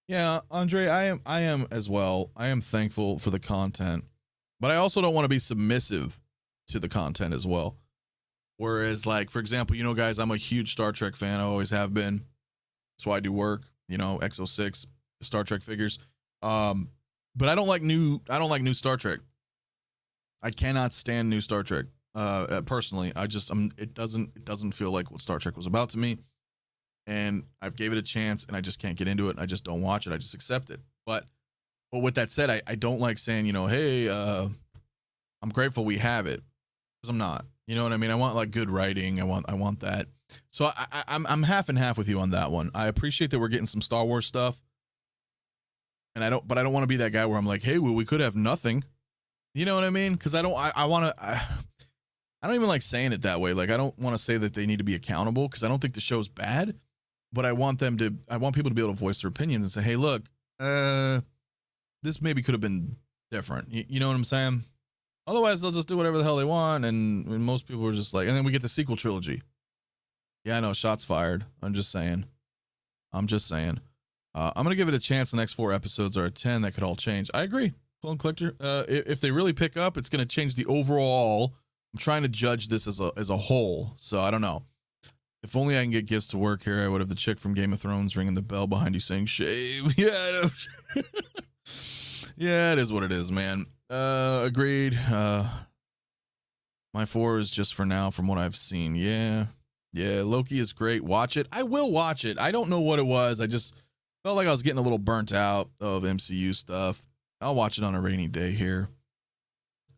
A: Yeah, Andre, I am as well. I am thankful for the content. But I also don't want to be submissive to the content as well. Whereas, like, for example, guys, I'm a huge Star Trek fan. I always have been. That's why I do work, X06, Star Trek figures. But I don't like new Star Trek. I cannot stand new Star Trek. Personally, it doesn't feel like what Star Trek was about to me. and I've gave it a chance, and I just can't get into it, and I just don't watch it. I just accept it. But with that said, I don't like saying, you know, hey, I'm grateful we have it, because I'm not. You know what I mean? I want like good writing. I want that. So I'm half and half with you on that one. I appreciate that we're getting some Star Wars stuff, and I don't want to be that guy where I'm like, hey, well, we could have nothing. You know what I mean? Because I don't even like saying it that way. Like, I don't want to say that they need to be accountable, because I don't think the show's bad, but I want people to be able to voice their opinions and say, hey, look, this maybe could have been different. You know what I'm saying? Otherwise, they'll just do whatever the hell they want, and most people are just like, and then we get the sequel trilogy. Yeah, I know, shots fired. I'm just saying. I'm gonna give it a chance. The next 4 episodes are a 10. That could all change. I agree. Clone Collector. If they really pick up, it's gonna change the overall. I'm trying to judge this as a whole, so I don't know. If only I can get gifts to work here, I would have the chick from Game of Thrones ringing the bell behind you saying shave. Yeah, I know. Yeah, it is what it is, man. Agreed. My 4 is just for now from what I've seen. Yeah, Loki is great. Watch it. I will watch it. I don't know what it was. I just felt like I was getting a little burnt out of MCU stuff. I'll watch it on a rainy day here.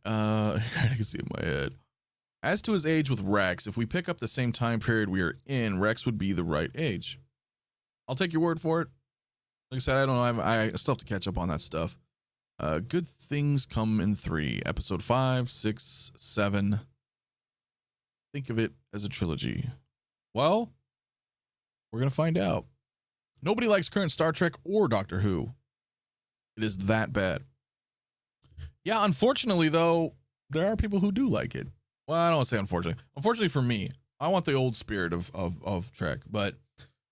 A: I can see it in my head. As to his age with Rex, if we pick up the same time period we are in, Rex would be the right age. I'll take your word for it. Like I said, I don't know. I still have to catch up on that stuff. Good things come in 3. Episode 5, 6, 7. Think of it as a trilogy. Well, we're going to find out. Nobody likes current Star Trek or Doctor Who. It is that bad. Yeah, unfortunately, though, there are people who do like it. Well, I don't want to say unfortunately. Unfortunately for me, I want the old spirit of Trek. But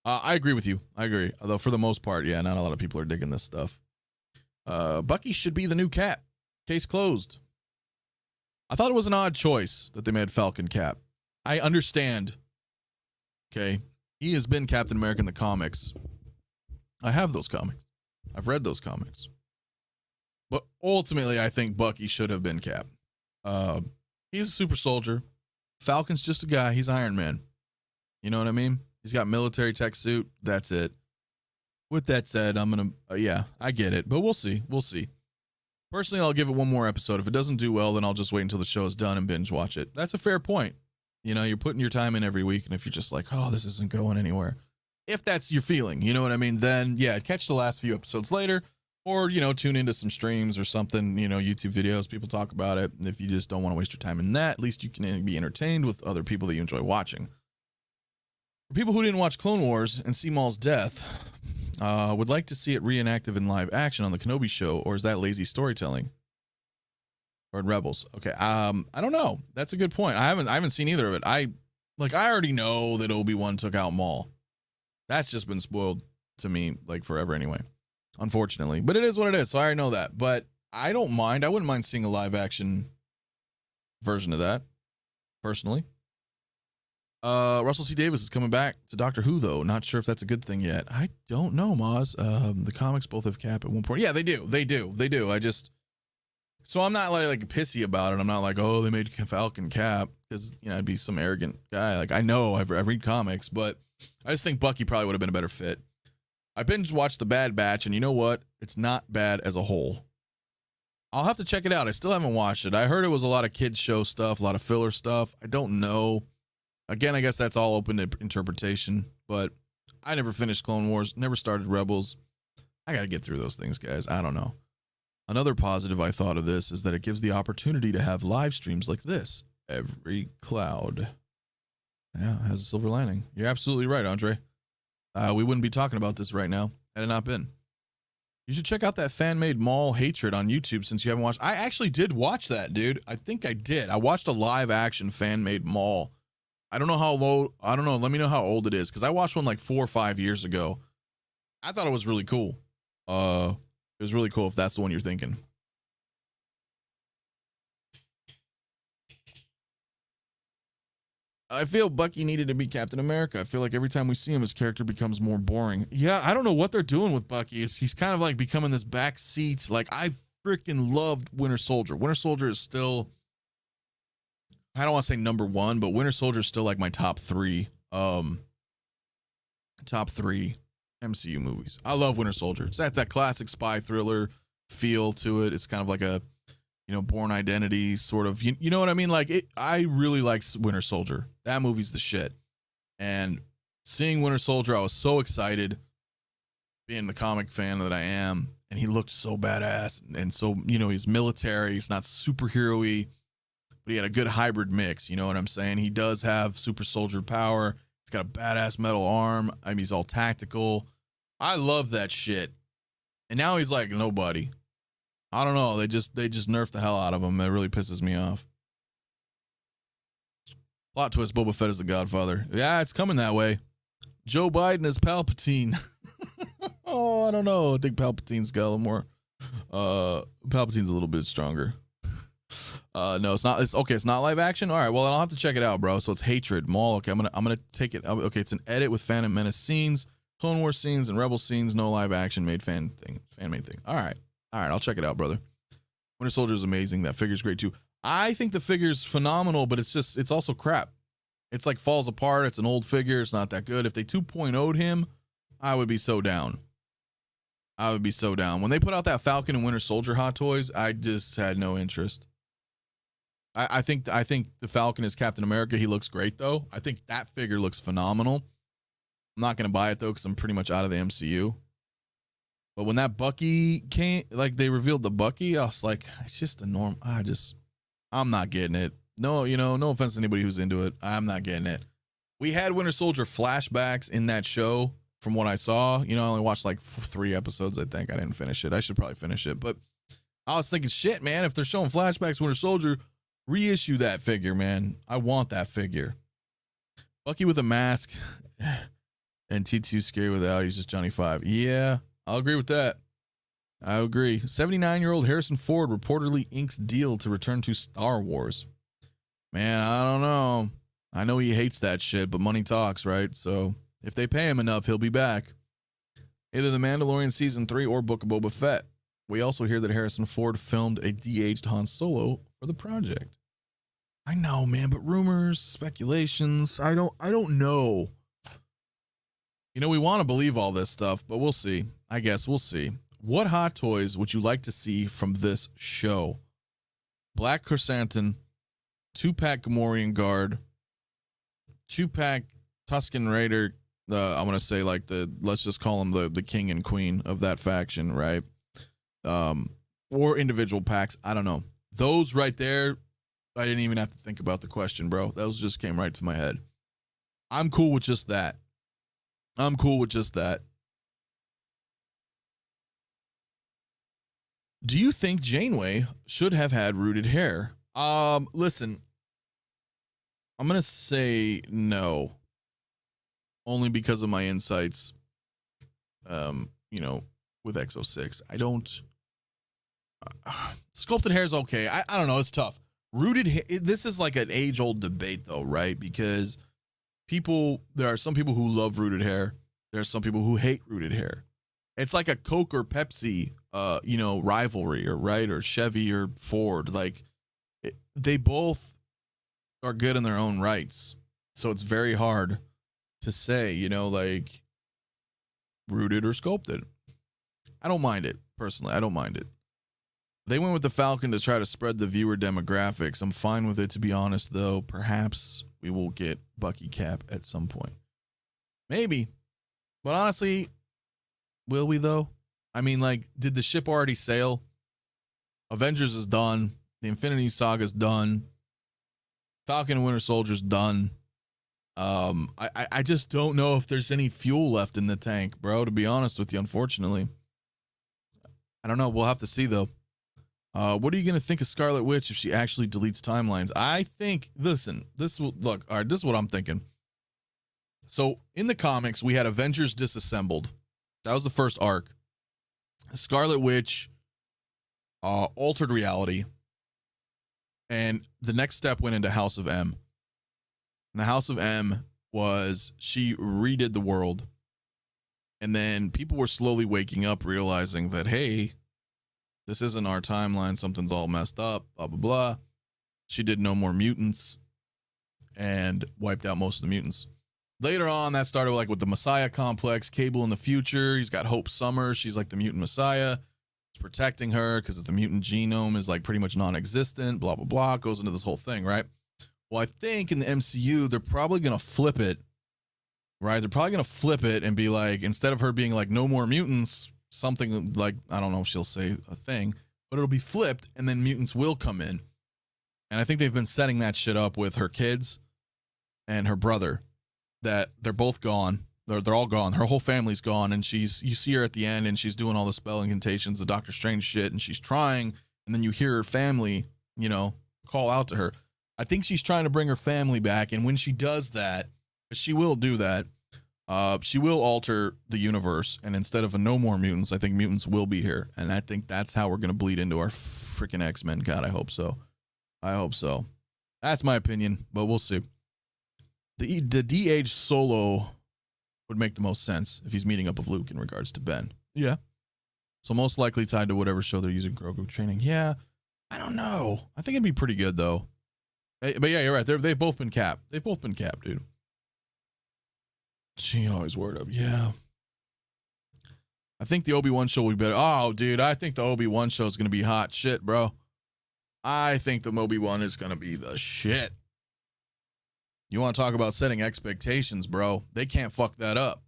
A: I agree with you. I agree. Although for the most part, yeah, not a lot of people are digging this stuff. Bucky should be the new Cap. Case closed. I thought it was an odd choice that they made Falcon Cap. I understand. Okay. He has been Captain America in the comics. I have those comics. I've read those comics. But ultimately, I think Bucky should have been Cap. He's a super soldier. Falcon's just a guy. He's Iron Man. You know what I mean? He's got military tech suit. That's it. With that said, I'm going to, yeah, I get it. But we'll see. We'll see. Personally, I'll give it one more episode. If it doesn't do well, then I'll just wait until the show is done and binge watch it. That's a fair point. You know, you're putting your time in every week. And if you're just like, oh, this isn't going anywhere. If that's your feeling, you know what I mean? Then, yeah, catch the last few episodes later. Or, you know, tune into some streams or something, you know, YouTube videos. People talk about it. And if you just don't want to waste your time in that, at least you can be entertained with other people that you enjoy watching. For people who didn't watch Clone Wars and see Maul's death, would like to see it reenacted in live action on the Kenobi show, or is that lazy storytelling? Or in Rebels? Okay, I don't know. That's a good point. I haven't seen either of it. I already know that Obi-Wan took out Maul. That's just been spoiled to me like forever anyway. Unfortunately, but it is what it is. So I already know that. But I don't mind. I wouldn't mind seeing a live action version of that, personally. Russell T. Davis is coming back to Doctor Who, though. Not sure if that's a good thing yet. I don't know, Moz. The comics both have Cap at one point. Yeah, they do. So I'm not like pissy about it. I'm not like, oh, they made Falcon Cap, because, you know, I'd be some arrogant guy. Like, I know I read comics, but I just think Bucky probably would have been a better fit. I binge watched The Bad Batch, and you know what? It's not bad as a whole. I'll have to check it out. I still haven't watched it. I heard it was a lot of kids show stuff, a lot of filler stuff. I don't know. Again, I guess that's all open to interpretation, but I never finished Clone Wars, never started Rebels. I got to get through those things, guys. I don't know. Another positive I thought of this is that it gives the opportunity to have live streams like this every cloud. Yeah, it has a silver lining. You're absolutely right, Andre. We wouldn't be talking about this right now had it not been. You should check out that fan-made Maul hatred on YouTube since you haven't watched. I actually did watch that, dude. I think I did. I watched a live action fan-made Maul. I don't know how low. I don't know. Let me know how old it is, because I watched one like 4 or 5 years ago. I thought it was really cool. It was really cool if that's the one you're thinking. I feel Bucky needed to be Captain America. I feel like every time we see him, his character becomes more boring. Yeah, I don't know what they're doing with Bucky. He's kind of like becoming this back seat. Like, I freaking loved Winter Soldier. Winter Soldier is still, I don't want to say number one, but Winter Soldier is still like my top 3. top 3 MCU movies. I love Winter Soldier. It's got that classic spy thriller feel to it. It's kind of like a, Born Identity sort of, you know what I mean? Like I really like Winter Soldier. That movie's the shit. And seeing Winter Soldier, I was so excited, being the comic fan that I am. And he looked so badass. And so, he's military. He's not superhero-y, but he had a good hybrid mix. You know what I'm saying? He does have super soldier power. He's got a badass metal arm. I mean, he's all tactical. I love that shit. And now he's like nobody. I don't know. They just nerfed the hell out of him. That really pisses me off. Plot twist: Boba Fett is the Godfather. Yeah, it's coming that way. Joe Biden is Palpatine. Oh, I don't know. I think Palpatine's got a little more. Palpatine's a little bit stronger. No, it's not. It's okay. It's not live action. All right. Well, I'll have to check it out, bro. So it's Hatred Maul. Okay, I'm gonna take it. Okay, it's an edit with Phantom Menace scenes, Clone Wars scenes, and Rebel scenes. No live action made fan made thing. All right. I'll check it out, brother. Winter Soldier is amazing. That figure's great too. I think the figure's phenomenal, but it's also crap. It's like falls apart. It's an old figure. It's not that good. If they 2.0'd him, I would be so down. When they put out that Falcon and Winter Soldier Hot Toys, I just had no interest. I think the Falcon is Captain America. He looks great though. I think that figure looks phenomenal. I'm not gonna buy it though because I'm pretty much out of the MCU. But when that Bucky came, like they revealed the Bucky, I was like, it's just a norm. I'm not getting it. No, no offense to anybody who's into it. I'm not getting it. We had Winter Soldier flashbacks in that show from what I saw. I only watched like 3 episodes, I think. I didn't finish it. I should probably finish it. But I was thinking, shit, man, if they're showing flashbacks Winter Soldier, reissue that figure, man. I want that figure. Bucky with a mask and T2 scary without. He's just Johnny 5. Yeah. I'll agree with that. I agree. 79-year-old Harrison Ford reportedly inks deal to return to Star Wars. Man, I don't know. I know he hates that shit, but money talks, right? So if they pay him enough, he'll be back. Either The Mandalorian Season 3 or Book of Boba Fett. We also hear that Harrison Ford filmed a de-aged Han Solo for the project. I know, man, but rumors, speculations, I don't know. We want to believe all this stuff, but we'll see. I guess we'll see. What hot toys would you like to see from this show? Black Chrysanthemum, 2-pack Gamorrean Guard, 2-pack Tusken Raider. I want to say like let's just call them the king and queen of that faction, right? Or individual packs. I don't know. Those right there, I didn't even have to think about the question, bro. Those just came right to my head. I'm cool with just that. Do you think Janeway should have had rooted hair? Listen, I'm going to say no. Only because of my insights, with X06. I don't... sculpted hair is okay. I don't know. It's tough. Rooted hair... This is like an age-old debate, though, right? Because there are some people who love rooted hair. There are some people who hate rooted hair. It's like a Coke or Pepsi, rivalry, or Chevy or Ford. Like, they both are good in their own rights. So it's very hard to say, like rooted or sculpted. I don't mind it personally. I don't mind it. They went with the Falcon to try to spread the viewer demographics. I'm fine with it, to be honest, though. Perhaps we will get Bucky Cap at some point. Maybe. But honestly, will we, though? I mean, like, did the ship already sail? Avengers is done. The Infinity Saga's done. Falcon and Winter Soldier's done. I just don't know if there's any fuel left in the tank, bro, to be honest with you, unfortunately. I don't know. We'll have to see, though. What are you going to think of Scarlet Witch if she actually deletes timelines? I think, listen, this is what I'm thinking. So in the comics, we had Avengers Disassembled. That was the first arc. Scarlet Witch altered reality. And the next step went into House of M. And the House of M was she redid the world. And then people were slowly waking up, realizing that, hey, this isn't our timeline. Something's all messed up, blah, blah, blah. She did No More Mutants and wiped out most of the mutants. Later on, that started like with the Messiah complex. Cable in the future, he's got Hope Summers. She's like the mutant Messiah. He's protecting her because the mutant genome is like pretty much non-existent. Blah blah blah. Goes into this whole thing, right? Well, I think in the MCU, they're probably gonna flip it, right? They're probably gonna flip it and be like, instead of her being like no more mutants, something like, I don't know if she'll say a thing, but it'll be flipped, and then mutants will come in. And I think they've been setting that shit up with her kids and her brother, that they're both gone. They're all gone. Her whole family's gone, and you see her at the end, and she's doing all the spell incantations, the Doctor Strange shit, and she's trying, and then you hear her family, call out to her. I think she's trying to bring her family back, and when she does that, she will do that, she will alter the universe, and instead of a no more mutants, I think mutants will be here, and I think that's how we're going to bleed into our freaking X-Men. God, I hope so. I hope so. That's my opinion, but we'll see. The de-aged Solo would make the most sense if he's meeting up with Luke in regards to Ben. Yeah. So most likely tied to whatever show they're using Grogu training. Yeah. I don't know. I think it'd be pretty good, though. But yeah, you're right. They've both been capped. They've both been capped, dude. She always word up. Yeah. I think the Obi-Wan show will be better. Oh, dude, I think the Obi-Wan show is going to be hot shit, bro. I think the Obi-Wan is going to be the shit. You want to talk about setting expectations, bro? They can't fuck that up.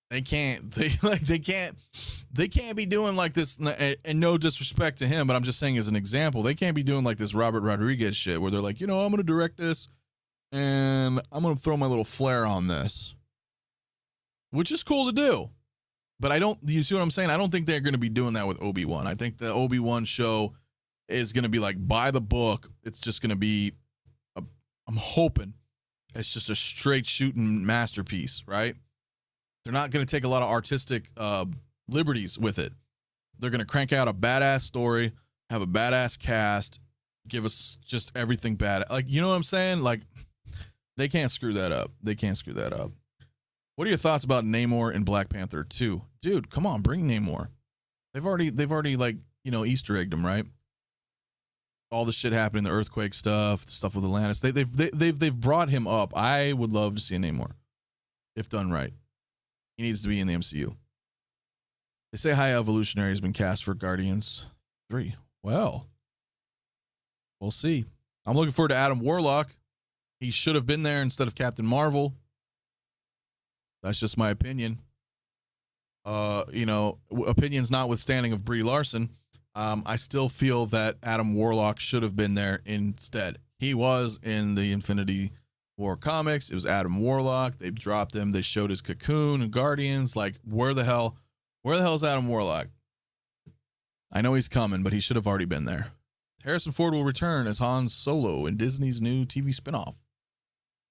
A: They can't. They can't be doing like this. And no disrespect to him, but I'm just saying as an example, they can't be doing like this Robert Rodriguez shit where they're like, I'm going to direct this and I'm going to throw my little flair on this, which is cool to do. But you see what I'm saying? I don't think they're going to be doing that with Obi-Wan. I think the Obi-Wan show is going to be like by the book. It's just going to be, I'm hoping it's just a straight shooting masterpiece, right? They're not going to take a lot of artistic liberties with it. They're going to crank out a badass story, have a badass cast, give us just everything bad. Like, you know what I'm saying? Like, they can't screw that up. They can't screw that up. What are your thoughts about Namor in Black Panther 2? Dude, come on, bring Namor. They've already like, Easter egged him, right? All the shit happening, the earthquake stuff, the stuff with Atlantis. They've brought him up. I would love to see a Namor, if done right. He needs to be in the MCU. They say High Evolutionary has been cast for Guardians 3. Well, we'll see. I'm looking forward to Adam Warlock. He should have been there instead of Captain Marvel. That's just my opinion. Opinions notwithstanding of Brie Larson. I still feel that Adam Warlock should have been there instead. He was in the Infinity War comics. It was Adam Warlock. They dropped him. They showed his cocoon and Guardians. Like, where the hell is Adam Warlock? I know he's coming, but he should have already been there. Harrison Ford will return as Han Solo in Disney's new TV spinoff.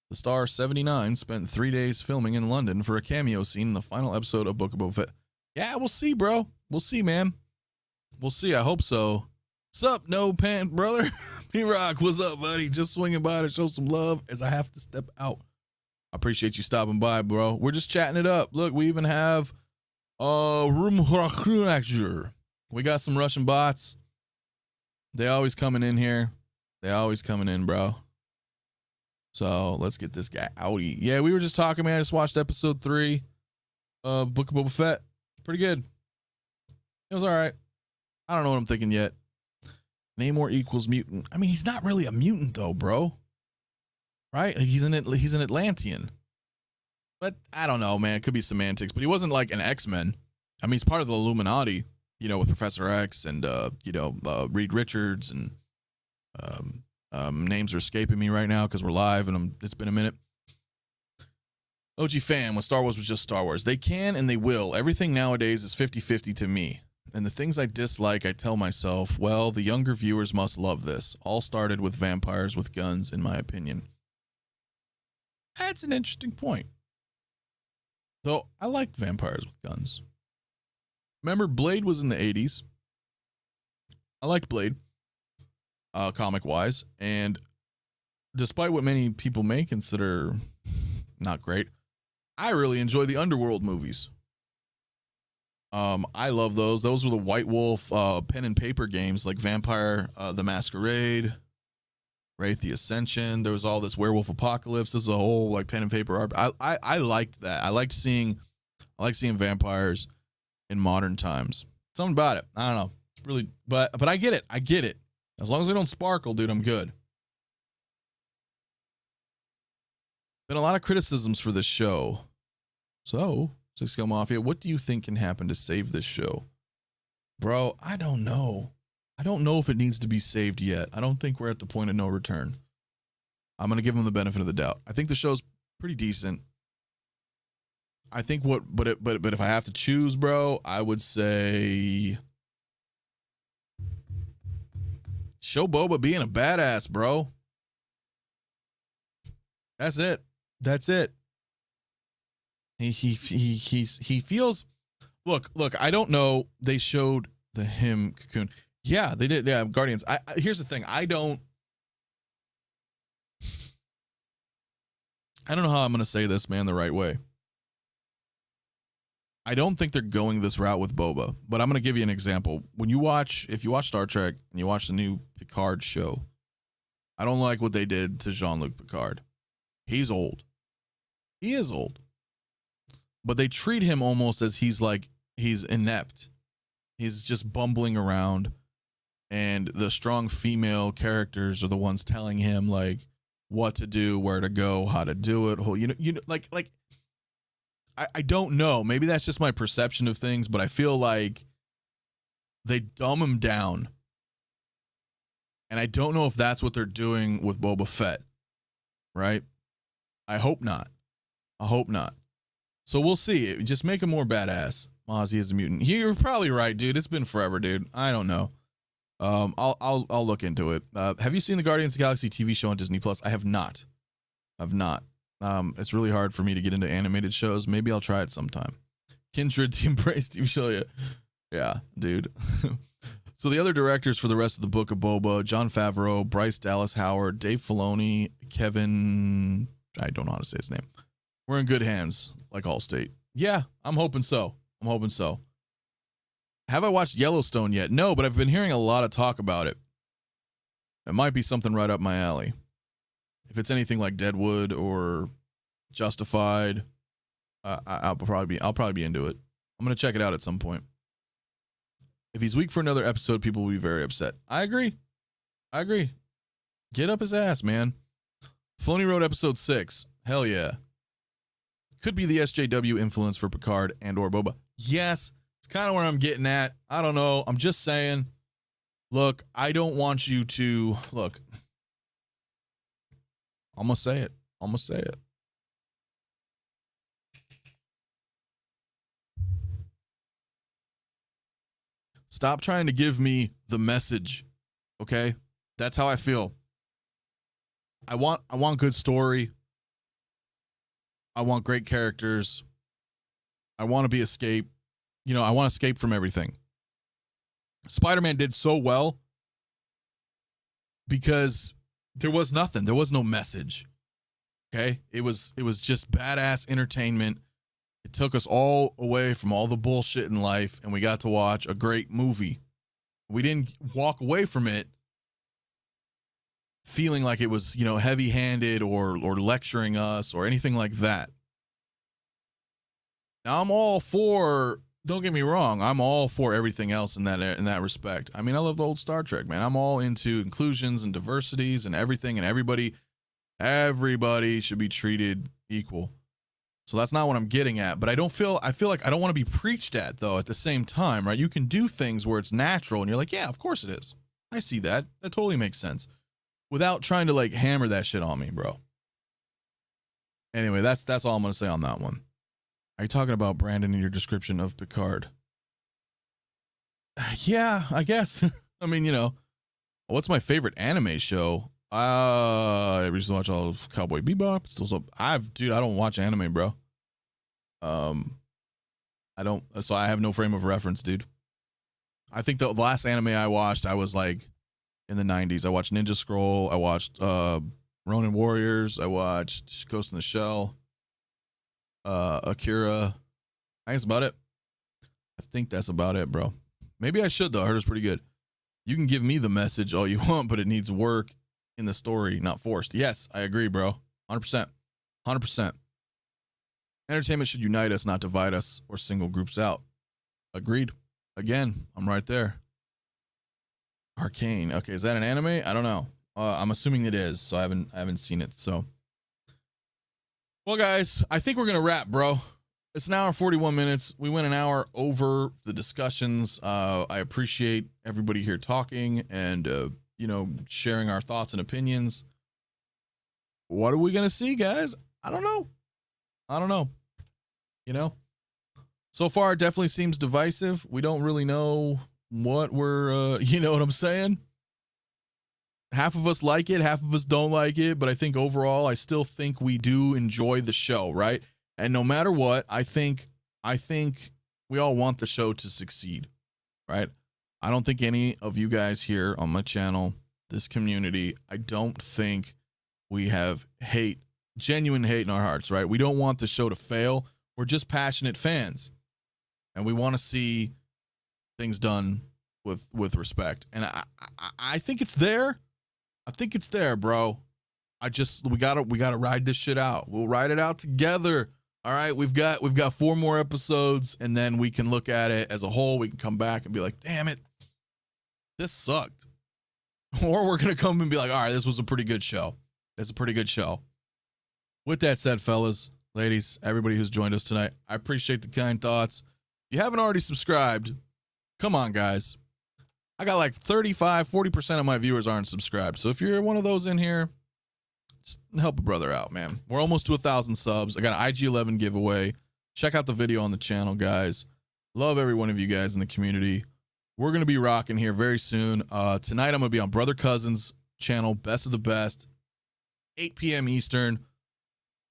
A: The star 79 spent 3 days filming in London for a cameo scene in the final episode of Book of Boba Fett. Yeah, we'll see, bro. We'll see, man. We'll see. I hope so. Sup, no pant brother? P-Rock, what's up, buddy? Just swinging by to show some love as I have to step out. I appreciate you stopping by, bro. We're just chatting it up. Look, we even have room. We got some Russian bots. They always coming in here. They always coming in, bro. So let's get this guy outie. Yeah, we were just talking, man. I just watched episode 3 of Book of Boba Fett. Pretty good. It was all right. I don't know what I'm thinking yet. Namor equals mutant. I mean, he's not really a mutant though, bro. Right? He's an Atlantean. But I don't know, man. It could be semantics. But he wasn't like an X-Men. I mean, he's part of the Illuminati, with Professor X and Reed Richards and names are escaping me right now because we're live and it's been a minute. OG fan, when Star Wars was just Star Wars. They can and they will. Everything nowadays is 50-50 to me. And the things I dislike, I tell myself, well, the younger viewers must love this. All started with vampires with guns, in my opinion. That's an interesting point. Though I liked vampires with guns. Remember, Blade was in the 80s. I liked Blade, comic-wise. And despite what many people may consider not great, I really enjoy the Underworld movies. I love those. Those were the White Wolf pen and paper games like Vampire the Masquerade, Wraith the Ascension. There was all this Werewolf Apocalypse. This is a whole like pen and paper art. I liked that. I like seeing vampires in modern times. Something about it. I don't know. It's really, but I get it. I get it. As long as they don't sparkle, dude, I'm good. Been a lot of criticisms for this show. So, Six Scale Mafia, what do you think can happen to save this show? Bro, I don't know. I don't know if it needs to be saved yet. I don't think we're at the point of no return. I'm going to give them the benefit of the doubt. I think the show's pretty decent. I think but if I have to choose, bro, I would say show Boba being a badass, bro. That's it. That's it. He feels. Look. I don't know. They showed him cocoon. Yeah, they did. Yeah, Guardians. Here's the thing. I don't know how I'm gonna say this, man, the right way. I don't think they're going this route with Boba, but I'm gonna give you an example. If you watch Star Trek and you watch the new Picard show, I don't like what they did to Jean-Luc Picard. He's old. He is old. But they treat him almost as he's inept. He's just bumbling around, and the strong female characters are the ones telling him like what to do, where to go, how to do it. I don't know. Maybe that's just my perception of things, but I feel like they dumb him down. And I don't know if that's what they're doing with Boba Fett. Right? I hope not. So we'll see. Just make him more badass. Mozzie is a mutant. You're probably right, dude. It's been forever, dude. I don't know. I'll look into it. Have you seen the Guardians of the Galaxy TV show on Disney Plus? I have not. It's really hard for me to get into animated shows. Maybe I'll try it sometime. Kindred, the Embrace TV show. Yeah, dude. So the other directors for the rest of the Book of Boba: Jon Favreau, Bryce Dallas Howard, Dave Filoni, Kevin. I don't know how to say his name. We're in good hands, like Allstate. Yeah, I'm hoping so. Have I watched Yellowstone yet? No, but I've been hearing a lot of talk about it. It might be something right up my alley. If it's anything like Deadwood or Justified, I'll probably be into it. I'm gonna check it out at some point. If he's weak for another episode, people will be very upset. I agree. Get up his ass, man. Filoni wrote episode 6. Hell yeah. Could be the SJW influence for Picard and or Boba. Yes, it's kind of where I'm getting at. I don't know. I'm just saying. Look, I don't want you to look. I'm gonna say it. Stop trying to give me the message. Okay? That's how I feel. I want good story. I want great characters. I want to be escape. I want to escape from everything. Spider-Man did so well because there was nothing. There was no message. Okay? It was just badass entertainment. It took us all away from all the bullshit in life, and we got to watch a great movie. We didn't walk away from it feeling like it was, heavy-handed or lecturing us or anything like that. Now, I'm all for, don't get me wrong, I'm all for everything else in that respect. I mean, I love the old Star Trek, man. I'm all into inclusions and diversities and everything, and everybody should be treated equal. So that's not what I'm getting at, but I feel like I don't want to be preached at, though, at the same time, right? You can do things where it's natural and you're like, yeah, of course it is. I see that. That totally makes sense. Without trying to like hammer that shit on me, bro. Anyway, that's all I'm going to say on that one. Are you talking about Brandon in your description of Picard? Yeah, I guess. I mean, what's my favorite anime show? I recently watched all of Cowboy Bebop. I don't watch anime, bro. So I have no frame of reference, dude. I think the last anime I watched, I was like in the 90s. I watched Ninja Scroll. I watched Ronin Warriors. I watched Ghost in the Shell. Akira. I think that's about it. I think that's about it, bro. Maybe I should, though. I heard it's pretty good. You can give me the message all you want, but it needs work in the story, not forced. Yes, I agree, bro. 100%. 100%. Entertainment should unite us, not divide us or single groups out. Agreed. Again, I'm right there. Arcane. Okay, is that an anime? I don't know. I'm assuming it is, so I haven't seen it. So, well, guys, I think we're gonna wrap, bro. It's an hour and 41 minutes. We went an hour over the discussions. I appreciate everybody here talking and sharing our thoughts and opinions. What are we gonna see, guys? I don't know. So far, it definitely seems divisive. We don't really know what we're, you know what I'm saying? Half of us like it, half of us don't like it, but I think overall, I still think we do enjoy the show, right? And no matter what, I think we all want the show to succeed, right? I don't think any of you guys here on my channel, this community, I don't think we have genuine hate in our hearts, right? We don't want the show to fail. We're just passionate fans. And we want to see things done with respect. And I think it's there. I think it's there, bro. We gotta ride this shit out. We'll ride it out together. All right. We've got 4 more episodes, and then we can look at it as a whole. We can come back and be like, damn it, this sucked. Or we're gonna come and be like, all right, this was a pretty good show. It's a pretty good show. With that said, fellas, ladies, everybody who's joined us tonight, I appreciate the kind thoughts. If you haven't already subscribed, come on, guys. I got like 40% of my viewers aren't subscribed. So if you're one of those in here, just help a brother out, man. We're almost to 1,000 subs. I got an IG-11 giveaway. Check out the video on the channel, guys. Love every one of you guys in the community. We're going to be rocking here very soon. Tonight, I'm going to be on Brother Cousin's channel, Best of the Best, 8 p.m. Eastern.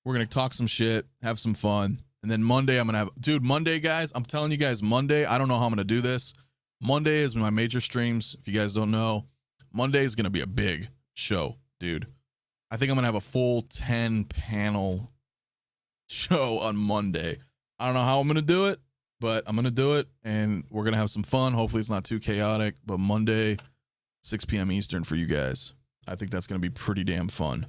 A: We're going to talk some shit, have some fun. And then Monday, I'm going to have... Monday, guys, I'm telling you guys, Monday, I don't know how I'm going to do this. Monday is my major streams. If you guys don't know, Monday is going to be a big show, dude. I think I'm going to have a full 10-panel show on Monday. I don't know how I'm going to do it, but I'm going to do it, and we're going to have some fun. Hopefully, it's not too chaotic, but Monday, 6 p.m. Eastern for you guys. I think that's going to be pretty damn fun.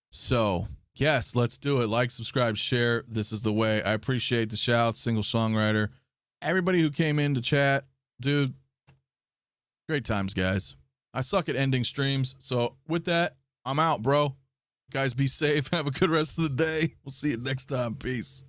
A: So... yes, let's do it. Like, subscribe, share. This is the way. I appreciate the shouts, single songwriter. Everybody who came in to chat, dude, great times, guys. I suck at ending streams. So with that, I'm out, bro. Guys, be safe. Have a good rest of the day. We'll see you next time. Peace.